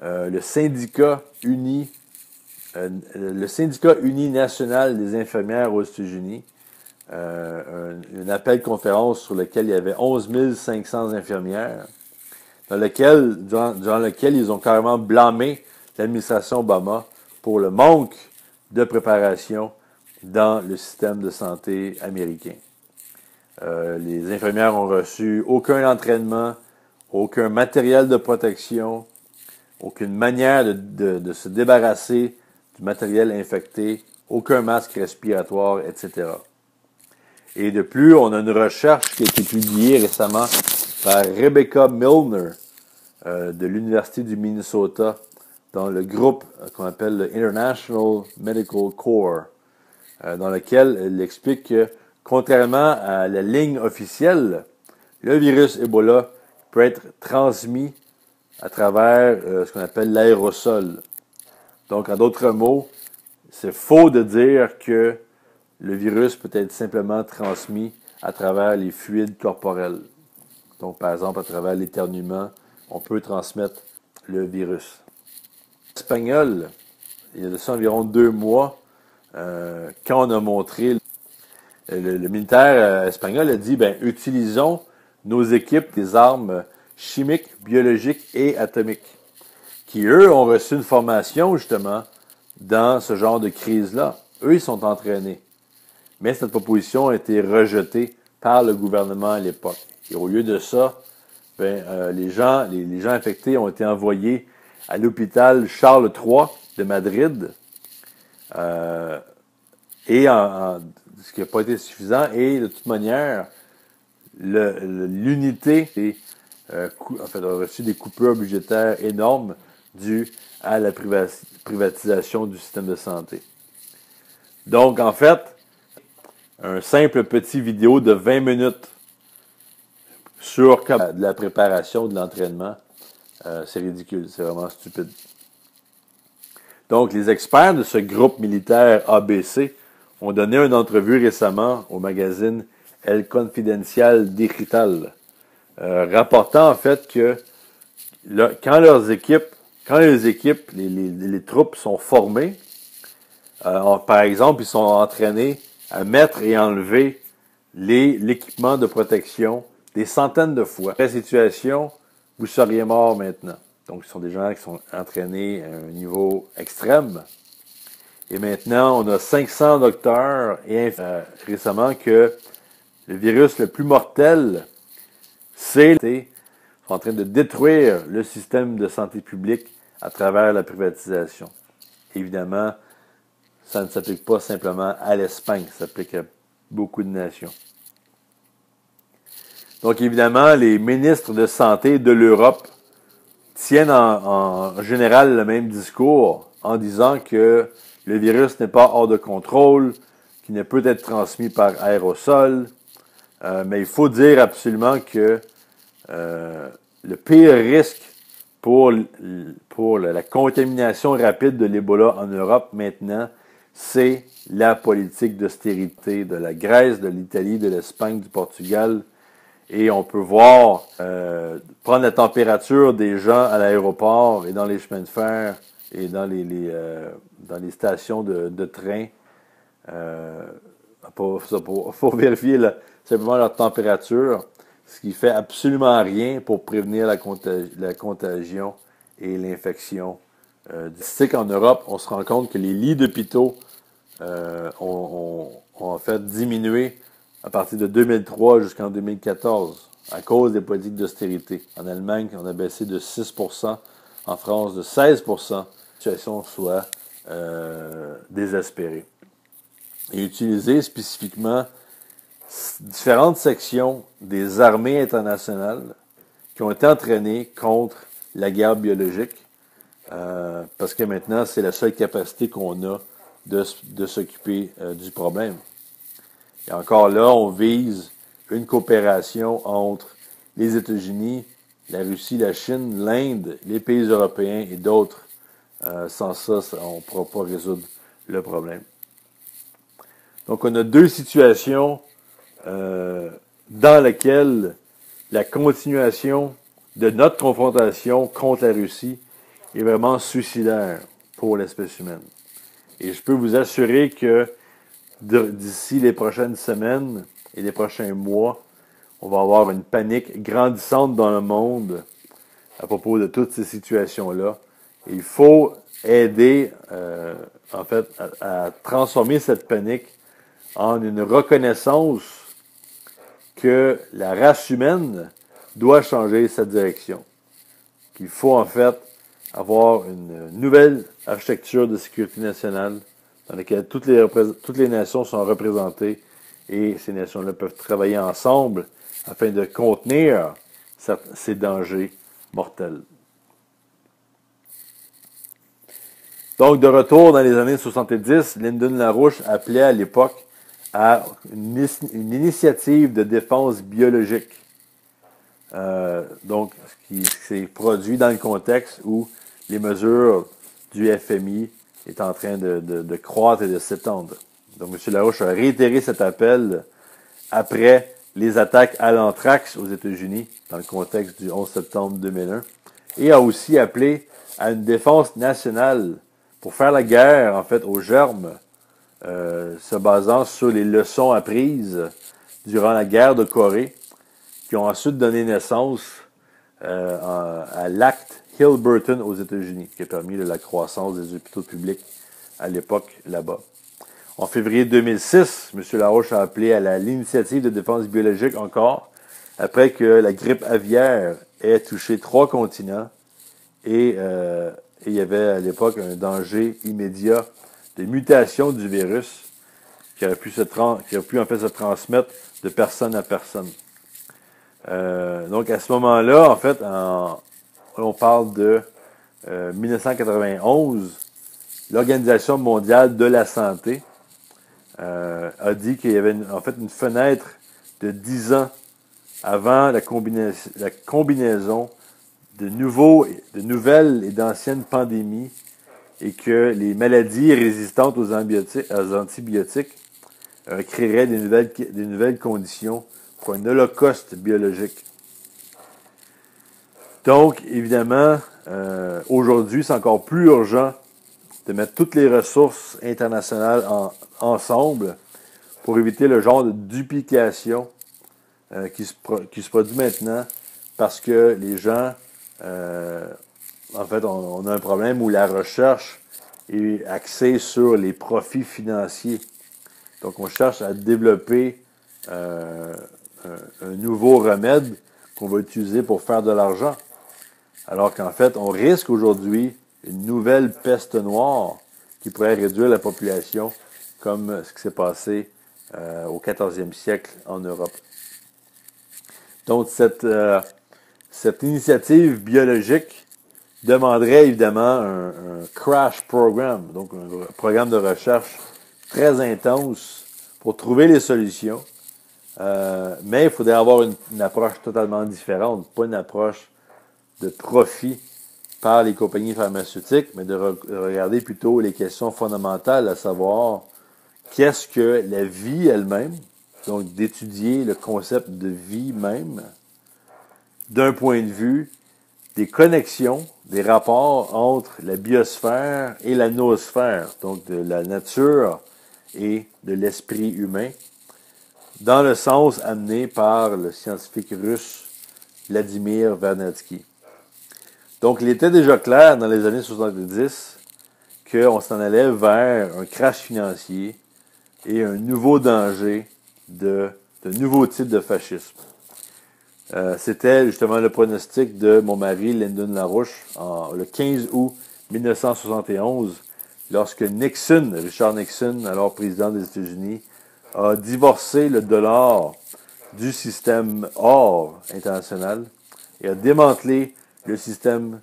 Speaker 1: le syndicat uni national des infirmières aux États-Unis, un appel conférence sur lequel il y avait 11 500 infirmières, durant lequel ils ont carrément blâmé l'administration Obama pour le manque de préparation dans le système de santé américain. Les infirmières ont reçu aucun entraînement, aucun matériel de protection, aucune manière de se débarrasser du matériel infecté, aucun masque respiratoire, etc. Et de plus, on a une recherche qui a été publiée récemment par Rebecca Milner de l'Université du Minnesota dans le groupe qu'on appelle le International Medical Corps, dans lequel elle explique que, contrairement à la ligne officielle, le virus Ebola peut être transmis à travers ce qu'on appelle l'aérosol. Donc, en d'autres mots, c'est faux de dire que le virus peut être simplement transmis à travers les fluides corporels. Donc, par exemple, à travers l'éternuement, on peut transmettre le virus. Espagnol, il y a de ça environ 2 mois, quand on a montré, le militaire espagnol a dit, utilisons nos équipes des armes chimiques, biologiques et atomiques, qui, eux, ont reçu une formation, justement, dans ce genre de crise-là. Eux, ils sont entraînés. Mais cette proposition a été rejetée par le gouvernement à l'époque. Et au lieu de ça, les gens infectés ont été envoyés à l'hôpital Charles III de Madrid, et ce qui n'a pas été suffisant. Et de toute manière, l'unité a reçu des coupures budgétaires énormes dues à la privatisation du système de santé. Donc, en fait, un simple petit vidéo de 20 minutes sur de la préparation, de l'entraînement, c'est ridicule, c'est vraiment stupide. Donc, les experts de ce groupe militaire ABC ont donné une entrevue récemment au magazine El Confidencial Digital, rapportant en fait que quand les équipes, les troupes sont formées, par exemple, ils sont entraînés à mettre et enlever l'équipement de protection des centaines de fois. Dans cette situation, vous seriez mort maintenant. Donc, ce sont des gens qui sont entraînés à un niveau extrême. Et maintenant, on a 500 docteurs et récemment que le virus le plus mortel, sont en train de détruire le système de santé publique à travers la privatisation. Évidemment, ça ne s'applique pas simplement à l'Espagne, ça s'applique à beaucoup de nations. Donc, évidemment, les ministres de santé de l'Europe tiennent en général le même discours en disant que le virus n'est pas hors de contrôle, qu'il ne peut être transmis par aérosol. Mais il faut dire absolument que le pire risque pour la contamination rapide de l'Ebola en Europe maintenant, c'est la politique d'austérité de la Grèce, de l'Italie, de l'Espagne, du Portugal. Et on peut voir, prendre la température des gens à l'aéroport et dans les chemins de fer et dans les stations de train pour vérifier simplement leur température, ce qui fait absolument rien pour prévenir la contagion et l'infection. En Europe, on se rend compte que les lits d'hôpitaux ont en fait diminué à partir de 2003 jusqu'en 2014 à cause des politiques d'austérité. En Allemagne, on a baissé de 6%, en France de 16%. La situation soit désespérée. Et utiliser spécifiquement différentes sections des armées internationales qui ont été entraînées contre la guerre biologique, parce que maintenant, c'est la seule capacité qu'on a de s'occuper du problème. Et encore là, on vise une coopération entre les États-Unis, la Russie, la Chine, l'Inde, les pays européens et d'autres. Sans ça, on ne pourra pas résoudre le problème. Donc, on a deux situations dans lesquelles la continuation de notre confrontation contre la Russie est vraiment suicidaire pour l'espèce humaine. Et je peux vous assurer que d'ici les prochaines semaines et les prochains mois, on va avoir une panique grandissante dans le monde à propos de toutes ces situations-là. Et il faut aider, à transformer cette panique en une reconnaissance que la race humaine doit changer sa direction. Qu'il faut en fait avoir une nouvelle architecture de sécurité nationale dans laquelle toutes les nations sont représentées et ces nations-là peuvent travailler ensemble afin de contenir ces dangers mortels. Donc, de retour dans les années 70, Lyndon LaRouche appelait à l'époque à une initiative de défense biologique. Donc, ce qui s'est produit dans le contexte où les mesures du FMI est en train de croître et de s'étendre. Donc, M. LaRouche a réitéré cet appel après les attaques à l'anthrax aux États-Unis, dans le contexte du 11 septembre 2001, et a aussi appelé à une défense nationale pour faire la guerre, en fait, aux germes, se basant sur les leçons apprises durant la guerre de Corée, qui ont ensuite donné naissance à l'acte Hill-Burton aux États-Unis, qui a permis la croissance des hôpitaux publics à l'époque là-bas. En février 2006, M. LaRouche a appelé à l'initiative de défense biologique encore, après que la grippe aviaire ait touché 3 continents et il y avait à l'époque un danger immédiat de mutation du virus qui aurait pu en fait se transmettre de personne à personne. Donc à ce moment-là, en fait, on parle de 1991, l'Organisation mondiale de la santé a dit qu'il y avait une fenêtre de 10 ans avant la combinaison de nouvelles et d'anciennes pandémies et que les maladies résistantes aux antibiotiques créeraient des nouvelles conditions pour un holocauste biologique. Donc, évidemment, aujourd'hui, c'est encore plus urgent de mettre toutes les ressources internationales ensemble pour éviter le genre de duplication qui se produit maintenant parce que les gens, en fait, on a un problème où la recherche est axée sur les profits financiers. Donc, on cherche à développer un nouveau remède qu'on va utiliser pour faire de l'argent. Alors qu'en fait, on risque aujourd'hui une nouvelle peste noire qui pourrait réduire la population, comme ce qui s'est passé au 14e siècle en Europe. Donc, cette initiative biologique demanderait évidemment un crash program, donc un programme de recherche très intense pour trouver les solutions. Mais il faudrait avoir une approche totalement différente, pas une approche de profit par les compagnies pharmaceutiques, mais de regarder plutôt les questions fondamentales, à savoir qu'est-ce que la vie elle-même, donc d'étudier le concept de vie même, d'un point de vue des connexions, des rapports entre la biosphère et la noosphère, donc de la nature et de l'esprit humain, dans le sens amené par le scientifique russe Vladimir Vernadsky. Donc, il était déjà clair dans les années 70 qu'on s'en allait vers un crash financier et un nouveau danger de nouveaux types de fascisme. C'était justement le pronostic de mon mari, Lyndon LaRouche, le 15 août 1971, lorsque Richard Nixon, alors président des États-Unis, a divorcé le dollar du système or international et a démantelé le système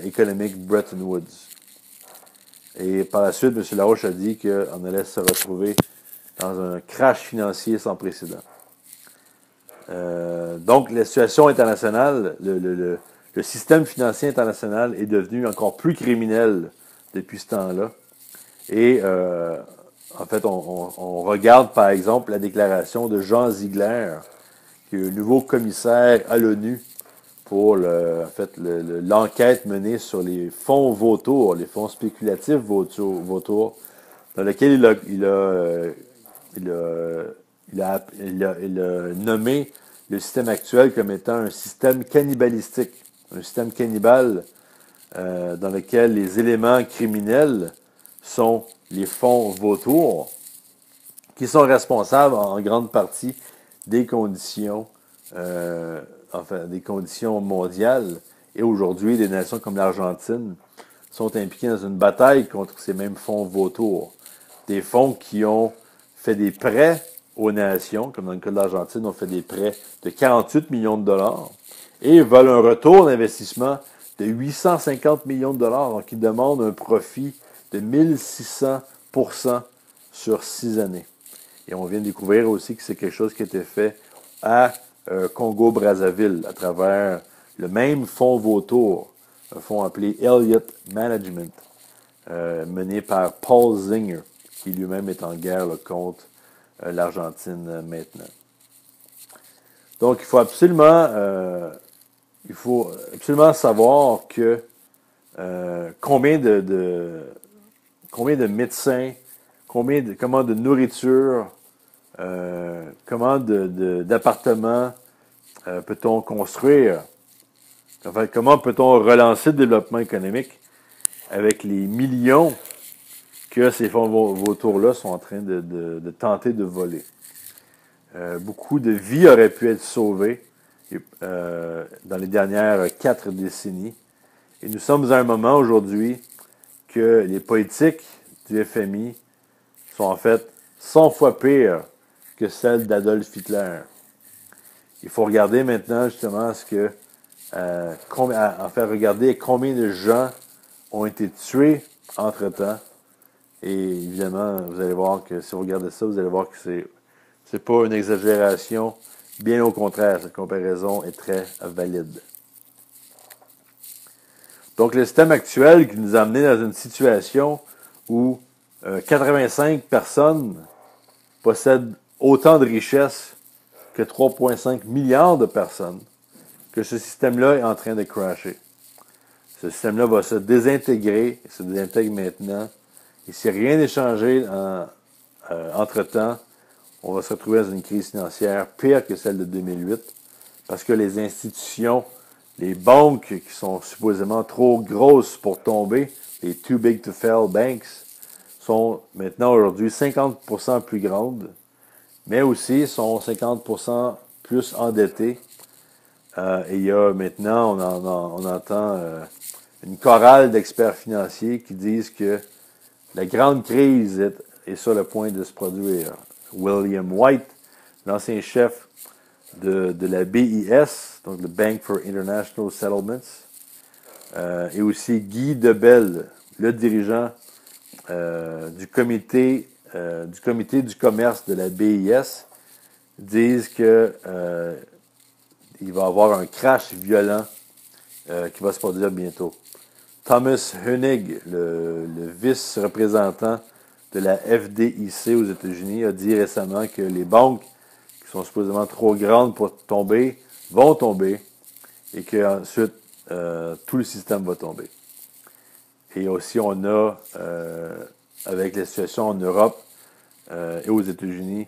Speaker 1: économique Bretton Woods. Et par la suite, M. LaRouche a dit qu'on allait se retrouver dans un crash financier sans précédent. Donc, la situation internationale, le système financier international est devenu encore plus criminel depuis ce temps-là. Et en fait, on regarde par exemple la déclaration de Jean Ziegler, qui est le nouveau commissaire à l'ONU pour l'enquête menée sur les fonds vautours, les fonds spéculatifs vautours, dans lequel il a nommé le système actuel comme étant un système cannibalistique, un système cannibale dans lequel les éléments criminels sont les fonds vautours, qui sont responsables en grande partie des conditions, des conditions mondiales. Et aujourd'hui, des nations comme l'Argentine sont impliquées dans une bataille contre ces mêmes fonds vautours. Des fonds qui ont fait des prêts aux nations, comme dans le cas de l'Argentine, ont fait des prêts de 48 millions de dollars et veulent un retour d'investissement de 850 millions de dollars, donc ils demandent un profit de 1600% sur 6 années. Et on vient de découvrir aussi que c'est quelque chose qui a été fait à Congo-Brazzaville à travers le même fonds vautour, un fonds appelé Elliott Management, mené par Paul Zinger, qui lui-même est en guerre contre l'Argentine maintenant. Donc, il faut absolument savoir que combien de médecins, comment de nourriture, comment d'appartements peut-on construire, enfin, comment peut-on relancer le développement économique avec les millions que ces fonds vautours-là sont en train de tenter de voler. Beaucoup de vies auraient pu être sauvées dans les dernières 4 décennies. Et nous sommes à un moment aujourd'hui que les politiques du FMI sont en fait 100 fois pires que celles d'Adolf Hitler. Il faut regarder maintenant justement regarder combien de gens ont été tués entre-temps. Et évidemment, vous allez voir que si vous regardez ça, vous allez voir que c'est pas une exagération. Bien au contraire, cette comparaison est très valide. Donc, le système actuel qui nous a amené dans une situation où 85 personnes possèdent autant de richesses que 3,5 milliards de personnes, que ce système-là est en train de crasher. Ce système-là va se désintégrer, il se désintègre maintenant. Et si rien n'est changé entre-temps, on va se retrouver dans une crise financière pire que celle de 2008, parce que les institutions, les banques qui sont supposément trop grosses pour tomber, les too big to fail banks, sont maintenant aujourd'hui 50% plus grandes, mais aussi sont 50% plus endettées. Et il y a maintenant, on entend une chorale d'experts financiers qui disent que la grande crise est sur le point de se produire. William White, l'ancien chef de la BIS, donc le Bank for International Settlements, et aussi Guy Debelle, le dirigeant du comité du commerce de la BIS, disent que il va y avoir un crash violent qui va se produire bientôt. Thomas Hoenig, le vice-représentant de la FDIC aux États-Unis, a dit récemment que les banques qui sont supposément trop grandes pour tomber vont tomber et qu'ensuite tout le système va tomber. Et aussi, on a, avec la situation en Europe et aux États-Unis,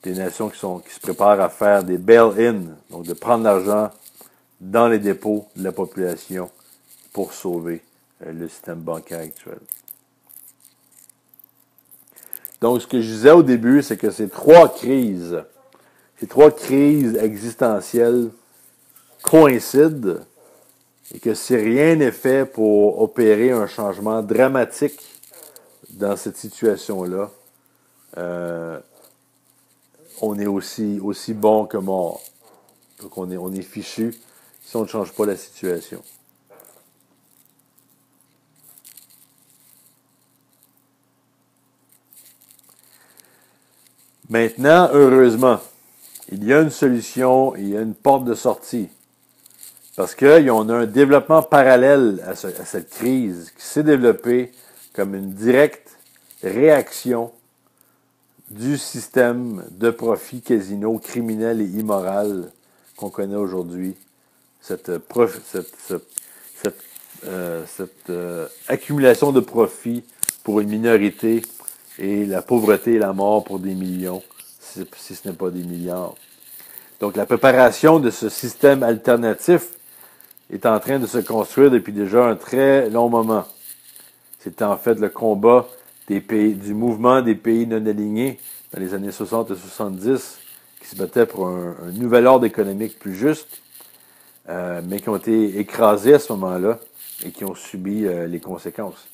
Speaker 1: des nations qui se préparent à faire des bail-in, donc de prendre l'argent dans les dépôts de la population pour sauver le système bancaire actuel. Donc, ce que je disais au début, c'est que ces trois crises existentielles coïncident et que si rien n'est fait pour opérer un changement dramatique dans cette situation-là, on est aussi bon que mort. Donc, on est fichu si on ne change pas la situation. Maintenant, heureusement, il y a une solution, il y a une porte de sortie. Parce qu'on a un développement parallèle à cette crise qui s'est développé comme une directe réaction du système de profit casino criminel et immoral qu'on connaît aujourd'hui. Cette accumulation de profit pour une minorité et la pauvreté et la mort pour des millions, si ce n'est pas des milliards. Donc la préparation de ce système alternatif est en train de se construire depuis déjà un très long moment. C'était en fait le combat du mouvement des pays non alignés dans les années 60 et 70 qui se battaient pour un nouvel ordre économique plus juste, mais qui ont été écrasés à ce moment-là et qui ont subi les conséquences.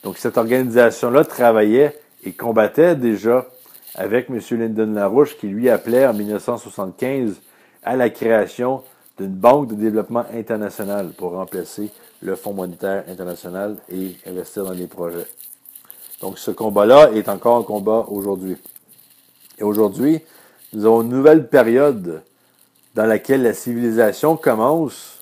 Speaker 1: Donc cette organisation-là travaillait et combattait déjà avec M. Lyndon LaRouche qui lui appelait en 1975 à la création d'une banque de développement international pour remplacer le Fonds monétaire international et investir dans des projets. Donc ce combat-là est encore un combat aujourd'hui. Et aujourd'hui, nous avons une nouvelle période dans laquelle la civilisation commence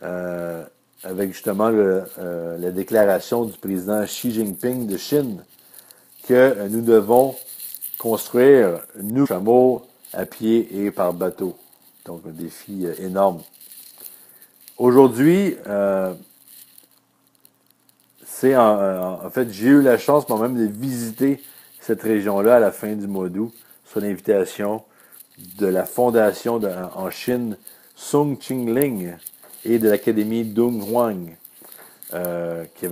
Speaker 1: avec justement la déclaration du président Xi Jinping de Chine que nous devons construire nous chameaux à pied et par bateau. Donc un défi énorme. Aujourd'hui, en fait, j'ai eu la chance moi-même de visiter cette région-là à la fin du mois d'août sur l'invitation de la fondation en Chine Sung Ching-ling et de l'Académie Dung Huang qui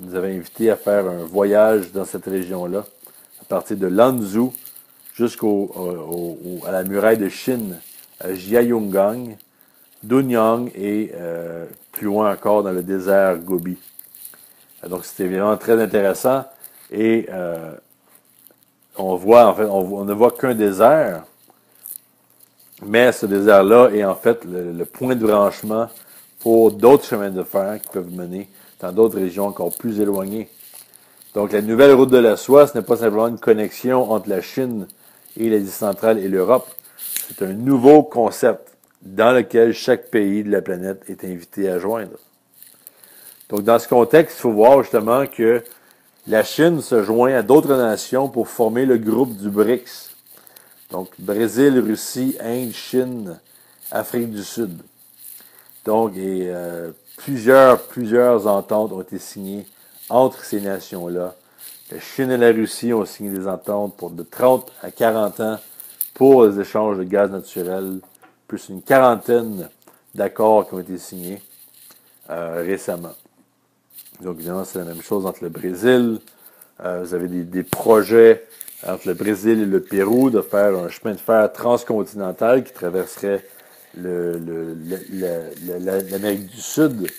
Speaker 1: nous avait invités à faire un voyage dans cette région-là à partir de Lanzhou à la muraille de Chine à Jiayungang, Dunyang et plus loin encore dans le désert Gobi. Donc c'était vraiment très intéressant et on ne voit qu'un désert, mais ce désert-là est en fait le point de branchement pour d'autres chemins de fer qui peuvent mener dans d'autres régions encore plus éloignées. Donc la nouvelle route de la soie, ce n'est pas simplement une connexion entre la Chine et l'Asie centrale et l'Europe. C'est un nouveau concept dans lequel chaque pays de la planète est invité à joindre. Donc, dans ce contexte, il faut voir justement que la Chine se joint à d'autres nations pour former le groupe du BRICS. Donc, Brésil, Russie, Inde, Chine, Afrique du Sud. Donc, plusieurs ententes ont été signées entre ces nations-là. La Chine et la Russie ont signé des ententes de 30 à 40 ans pour les échanges de gaz naturel, plus une quarantaine d'accords qui ont été signés récemment. Donc, évidemment, c'est la même chose entre le Brésil. Vous avez des projets entre le Brésil et le Pérou de faire un chemin de fer transcontinental qui traverserait l'Amérique du Sud,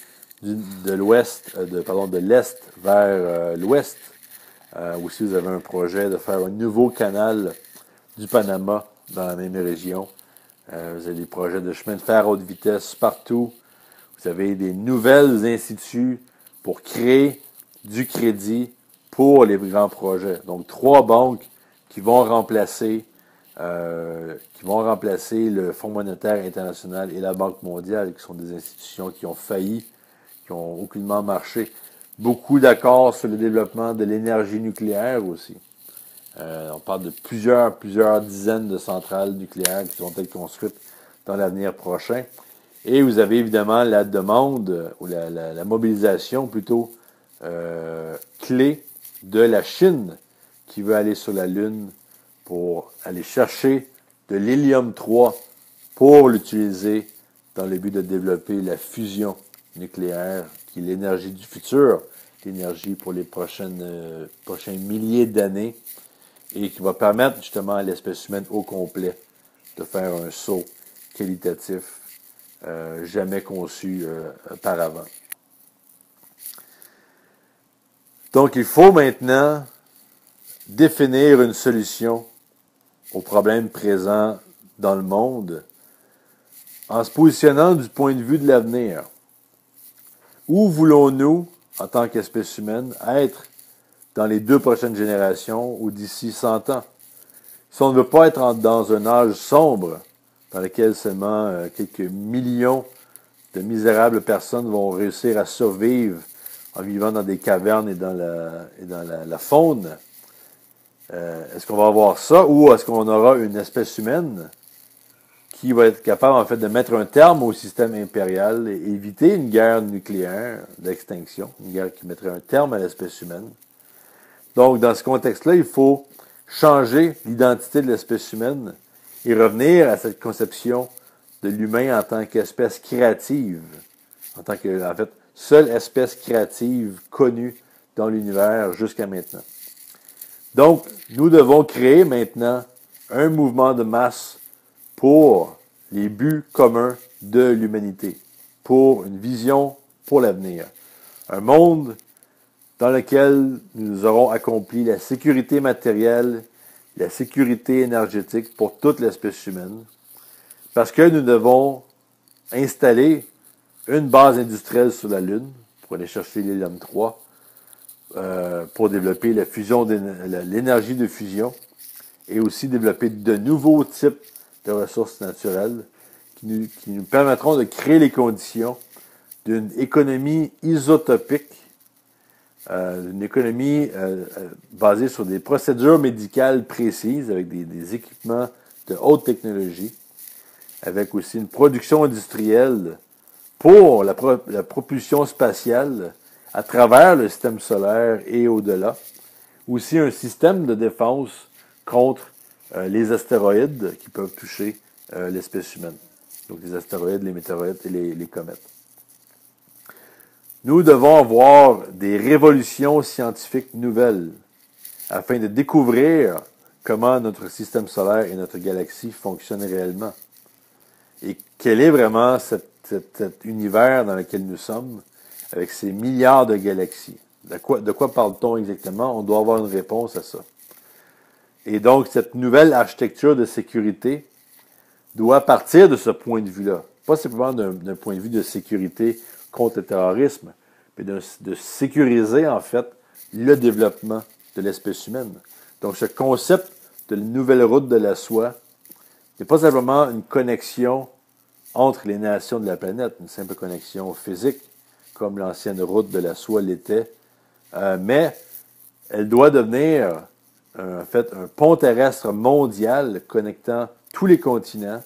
Speaker 1: de l'Est vers l'Ouest. Aussi, vous avez un projet de faire un nouveau canal du Panama dans la même région. Vous avez des projets de chemin de fer à haute vitesse partout. Vous avez des nouvelles instituts pour créer du crédit pour les grands projets. Donc, 3 banques qui vont remplacer le Fonds monétaire international et la Banque mondiale, qui sont des institutions qui ont failli, qui n'ont aucunement marché. Beaucoup d'accords sur le développement de l'énergie nucléaire aussi. On parle de plusieurs dizaines de centrales nucléaires qui vont être construites dans l'avenir prochain. Et vous avez évidemment la demande, ou la mobilisation plutôt, clé de la Chine qui veut aller sur la Lune pour aller chercher de l'hélium-3 pour l'utiliser dans le but de développer la fusion nucléaire, qui est l'énergie du futur, l'énergie pour les prochains milliers d'années, et qui va permettre justement à l'espèce humaine au complet de faire un saut qualitatif jamais conçu auparavant. Donc, il faut maintenant définir une solution aux problèmes présents dans le monde en se positionnant du point de vue de l'avenir. Où voulons-nous, en tant qu'espèce humaine, être dans les 2 prochaines générations ou d'ici 100 ans? Si on ne veut pas être dans un âge sombre dans lequel seulement quelques millions de misérables personnes vont réussir à survivre en vivant dans des cavernes et dans la faune, est-ce qu'on va avoir ça ou est-ce qu'on aura une espèce humaine qui va être capable en fait de mettre un terme au système impérial et éviter une guerre nucléaire d'extinction, une guerre qui mettrait un terme à l'espèce humaine? Donc, dans ce contexte-là, il faut changer l'identité de l'espèce humaine et revenir à cette conception de l'humain en tant qu'espèce créative, en tant que, en fait, seule espèce créative connue dans l'univers jusqu'à maintenant. Donc, nous devons créer maintenant un mouvement de masse pour les buts communs de l'humanité, pour une vision pour l'avenir. Un monde dans lequel nous aurons accompli la sécurité matérielle, la sécurité énergétique pour toute l'espèce humaine, parce que nous devons installer une base industrielle sur la Lune pour aller chercher l'hélium-3, pour développer la fusion l'énergie de fusion et aussi développer de nouveaux types de ressources naturelles qui nous permettront de créer les conditions d'une économie isotopique, une économie basée sur des procédures médicales précises avec des équipements de haute technologie, avec aussi une production industrielle pour la propulsion spatiale à travers le système solaire et au-delà. Aussi un système de défense contre les astéroïdes qui peuvent toucher l'espèce humaine. Donc les astéroïdes, les météorites et les comètes. Nous devons avoir des révolutions scientifiques nouvelles afin de découvrir comment notre système solaire et notre galaxie fonctionnent réellement. Et quel est vraiment cet univers dans lequel nous sommes avec ces milliards de galaxies. De quoi parle-t-on exactement? On doit avoir une réponse à ça. Et donc, cette nouvelle architecture de sécurité doit partir de ce point de vue-là. Pas simplement d'un point de vue de sécurité contre le terrorisme, mais de sécuriser, en fait, le développement de l'espèce humaine. Donc, ce concept de la nouvelle route de la soie n'est pas simplement une connexion entre les nations de la planète, une simple connexion physique, comme l'ancienne route de la soie l'était, mais elle doit devenir en fait un pont terrestre mondial connectant tous les continents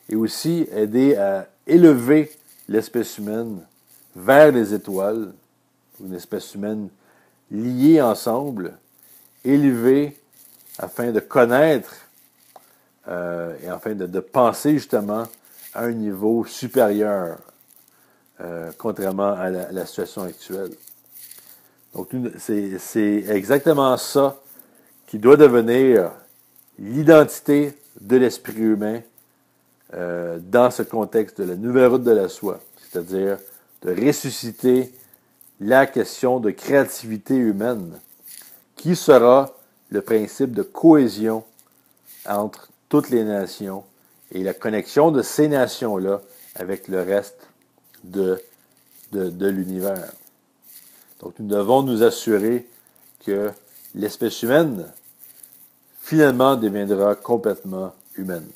Speaker 1: et aussi aider à élever l'espèce humaine vers les étoiles, une espèce humaine liée ensemble, élevée afin de connaître et afin de penser justement à un niveau supérieur, contrairement à la situation actuelle. Donc, c'est exactement ça qui doit devenir l'identité de l'esprit humain dans ce contexte de la nouvelle route de la soie, c'est-à-dire de ressusciter la question de créativité humaine, qui sera le principe de cohésion entre toutes les nations et la connexion de ces nations-là avec le reste de l'univers. Donc, nous devons nous assurer que l'espèce humaine, finalement, deviendra complètement humaine.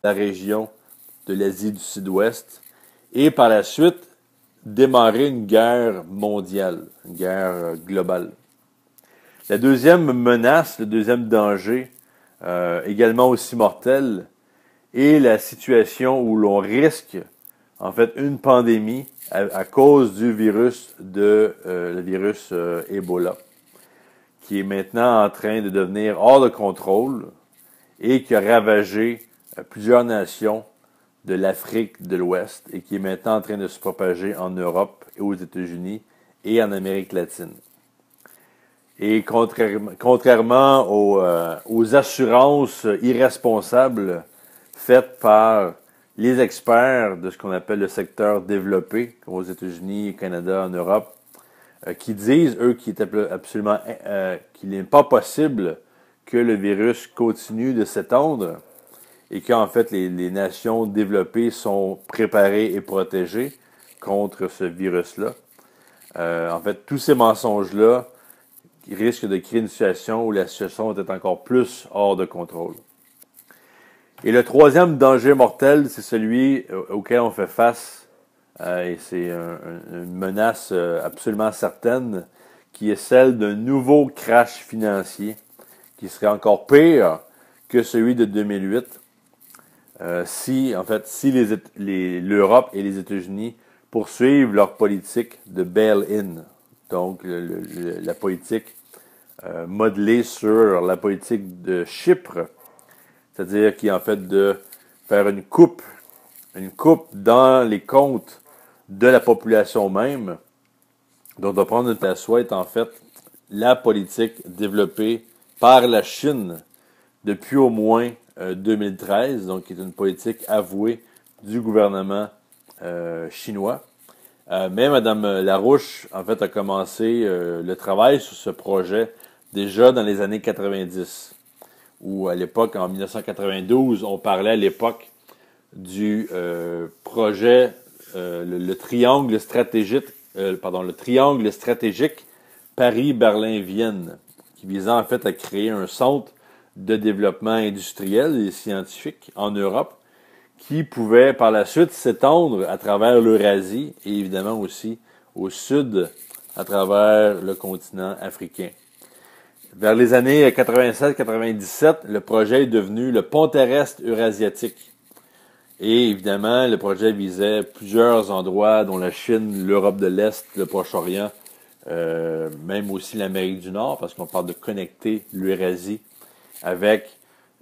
Speaker 1: La région de l'Asie du Sud-Ouest et par la suite démarrer une guerre mondiale, une guerre globale. La deuxième menace, le deuxième danger, également aussi mortel, est la situation où l'on risque en fait une pandémie à cause du virus le virus Ebola, qui est maintenant en train de devenir hors de contrôle et qui a ravagé plusieurs nations de l'Afrique de l'Ouest et qui est maintenant en train de se propager en Europe et aux États-Unis et en Amérique latine. Et contrairement aux assurances irresponsables faites par les experts de ce qu'on appelle le secteur développé, comme aux États-Unis, au Canada, en Europe, qui disent, eux, qu'il n'est pas possible que le virus continue de s'étendre et qu'en fait, les nations développées sont préparées et protégées contre ce virus-là. En fait, tous ces mensonges-là risquent de créer une situation où la situation va être encore plus hors de contrôle. Et le troisième danger mortel, c'est celui auquel on fait face, et c'est une menace absolument certaine, qui est celle d'un nouveau crash financier, qui serait encore pire que celui de 2008, si l'Europe et les États-Unis poursuivent leur politique de bail-in, donc la politique modelée sur la politique de Chypre, c'est-à-dire qui est en fait de faire une coupe dans les comptes de la population même, dont de prendre à soi est en fait la politique développée par la Chine depuis au moins 2013, donc qui est une politique avouée du gouvernement chinois. Mais Mme Larouche, en fait, a commencé le travail sur ce projet déjà dans les années 90. Où à l'époque, en 1992, on parlait à l'époque du projet, le triangle stratégique Paris-Berlin-Vienne, qui visait en fait à créer un centre de développement industriel et scientifique en Europe, qui pouvait par la suite s'étendre à travers l'Eurasie et évidemment aussi au sud à travers le continent africain. Vers les années 96-97, le projet est devenu le pont terrestre eurasiatique. Et évidemment, le projet visait plusieurs endroits, dont la Chine, l'Europe de l'Est, le Proche-Orient, même aussi l'Amérique du Nord, parce qu'on parle de connecter l'Eurasie avec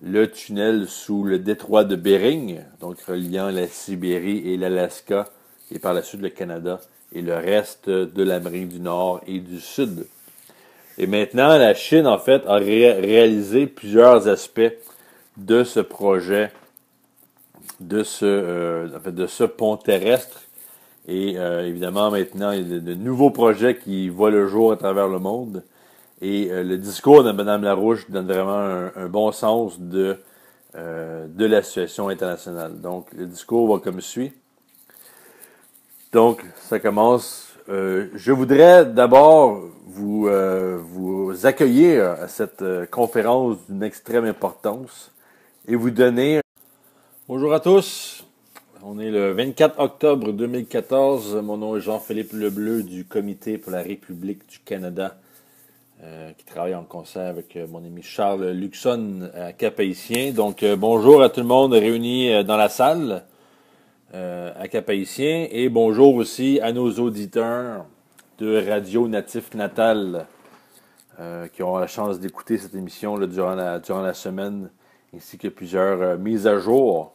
Speaker 1: le tunnel sous le détroit de Bering, donc reliant la Sibérie et l'Alaska, et par la suite le Canada, et le reste de l'Amérique du Nord et du Sud. Et maintenant, la Chine, en fait, a réalisé plusieurs aspects de ce projet, de ce pont terrestre. Et évidemment, maintenant, il y a de nouveaux projets qui voient le jour à travers le monde. Et le discours de Mme Larouche donne vraiment un bon sens de la situation internationale. Donc, le discours va comme suit. Donc, ça commence. Je voudrais d'abord vous accueillir à cette conférence d'une extrême importance et vous donner... Bonjour à tous, on est le 24 octobre 2014, mon nom est Jean-Philippe Lebleu du Comité pour la République du Canada, qui travaille en concert avec mon ami Charles Luxon à Cap-Haïtien. Donc bonjour à tout le monde réuni dans la salle à Cap-Haïtien et bonjour aussi à nos auditeurs de Radio Natif Natal qui auront la chance d'écouter cette émission là, durant la semaine, ainsi que plusieurs mises à jour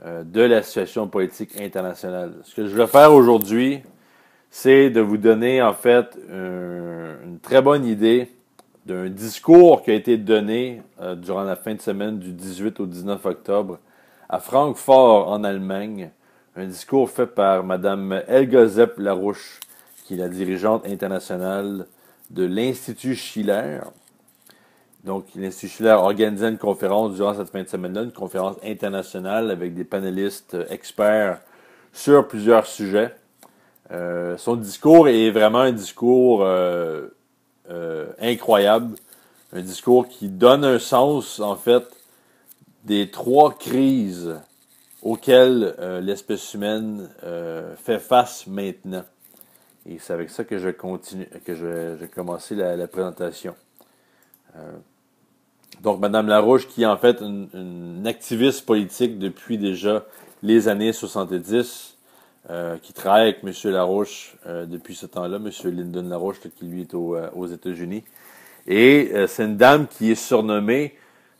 Speaker 1: de la situation politique internationale. Ce que je vais faire aujourd'hui, c'est de vous donner en fait une très bonne idée d'un discours qui a été donné durant la fin de semaine du 18 au 19 octobre à Francfort en Allemagne. Un discours fait par Mme Helga Zepp-Larouche, qui est la dirigeante internationale de l'Institut Schiller. Donc, l'Institut Schiller organisait une conférence durant cette fin de semaine-là, une conférence internationale avec des panélistes experts sur plusieurs sujets. Son discours est vraiment un discours incroyable, un discours qui donne un sens, en fait, des 3 crises auxquelles l'espèce humaine fait face maintenant. Et c'est avec ça que je continue, que je vais commencer la présentation. Donc, Mme Larouche, qui est en fait une activiste politique depuis déjà les années 70, qui travaille avec M. Larouche depuis ce temps-là, M. Lyndon Larouche, qui lui est aux États-Unis. Et c'est une dame qui est surnommée,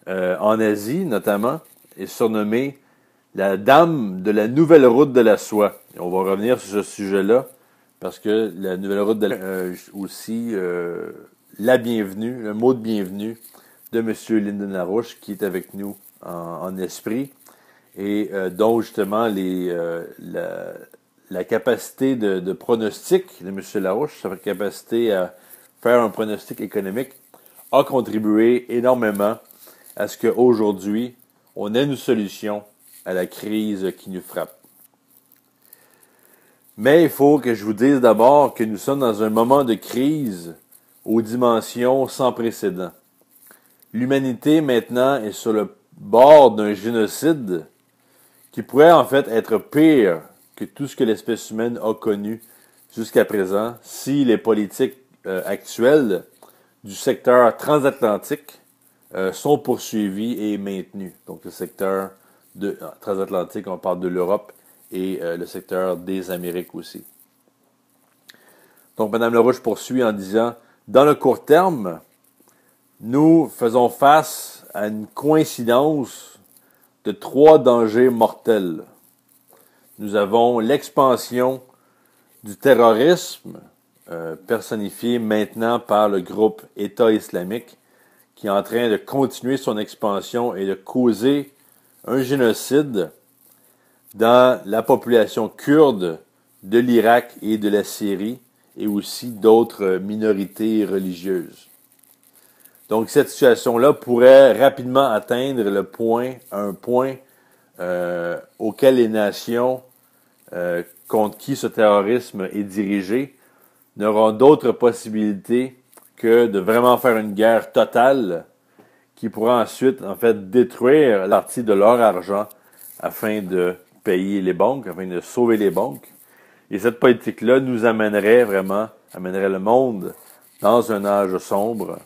Speaker 1: en Asie notamment, est surnommée la dame de la nouvelle route de la soie. Et on va revenir sur ce sujet-là, parce que la nouvelle route de la aussi la bienvenue, le mot de bienvenue de M. Lyndon Larouche, qui est avec nous en esprit, et dont justement la capacité de pronostic de M. Larouche, sa capacité à faire un pronostic économique, a contribué énormément à ce qu'aujourd'hui, on ait une solution à la crise qui nous frappe. Mais il faut que je vous dise d'abord que nous sommes dans un moment de crise aux dimensions sans précédent. L'humanité maintenant est sur le bord d'un génocide qui pourrait en fait être pire que tout ce que l'espèce humaine a connu jusqu'à présent si les politiques actuelles du secteur transatlantique sont poursuivies et maintenues. Donc le secteur transatlantique, on parle de l'Europe et le secteur des Amériques aussi. Donc Mme Larouche poursuit en disant, dans le court terme, nous faisons face à une coïncidence de 3 dangers mortels. Nous avons l'expansion du terrorisme, personnifié maintenant par le groupe État islamique, qui est en train de continuer son expansion et de causer un génocide dans la population kurde de l'Irak et de la Syrie, et aussi d'autres minorités religieuses. Donc cette situation-là pourrait rapidement atteindre un point auquel les nations contre qui ce terrorisme est dirigé n'auront d'autre possibilité que de vraiment faire une guerre totale qui pourra ensuite en fait détruire la partie de leur argent afin de payer les banques, afin de sauver les banques. Et cette politique-là nous amènerait le monde dans un âge sombre.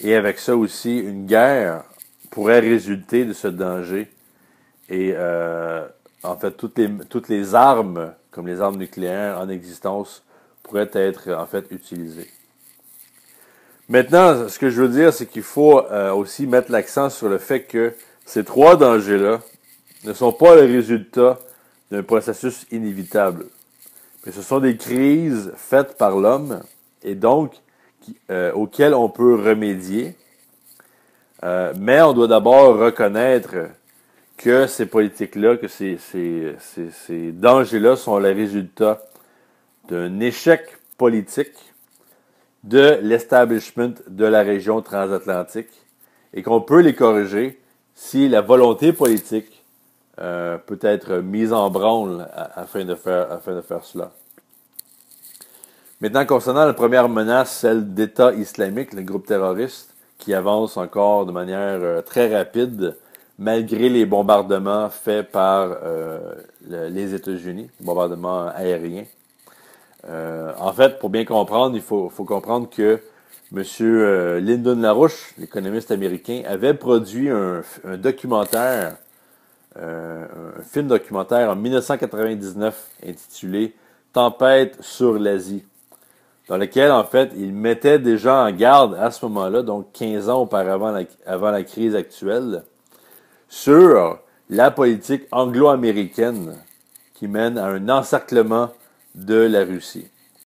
Speaker 1: Et avec ça aussi, une guerre pourrait résulter de ce danger. Et en fait, toutes les armes, comme les armes nucléaires en existence, pourraient être en fait utilisées. Maintenant, ce que je veux dire, c'est qu'il faut aussi mettre l'accent sur le fait que ces 3 dangers-là ne sont pas le résultat d'un processus inévitable. Mais ce sont des crises faites par l'homme et donc auxquelles on peut remédier. Mais on doit d'abord reconnaître que ces politiques-là, que ces dangers-là sont le résultat d'un échec politique de l'establishment de la région transatlantique et qu'on peut les corriger si la volonté politique peut être mise en branle afin de faire cela. Maintenant, concernant la première menace, celle d'État islamique, le groupe terroriste, qui avance encore de manière très rapide, malgré les bombardements faits par les États-Unis, bombardements aériens. En fait, pour bien comprendre, il faut comprendre que M. Lyndon Larouche, l'économiste américain, avait produit un documentaire, un film documentaire en 1999 intitulé « Tempête sur l'Asie », dans lequel, en fait, il mettait déjà en garde à ce moment-là, donc 15 ans auparavant, avant la crise actuelle, sur la politique anglo-américaine qui mène à un encerclement de la Russie.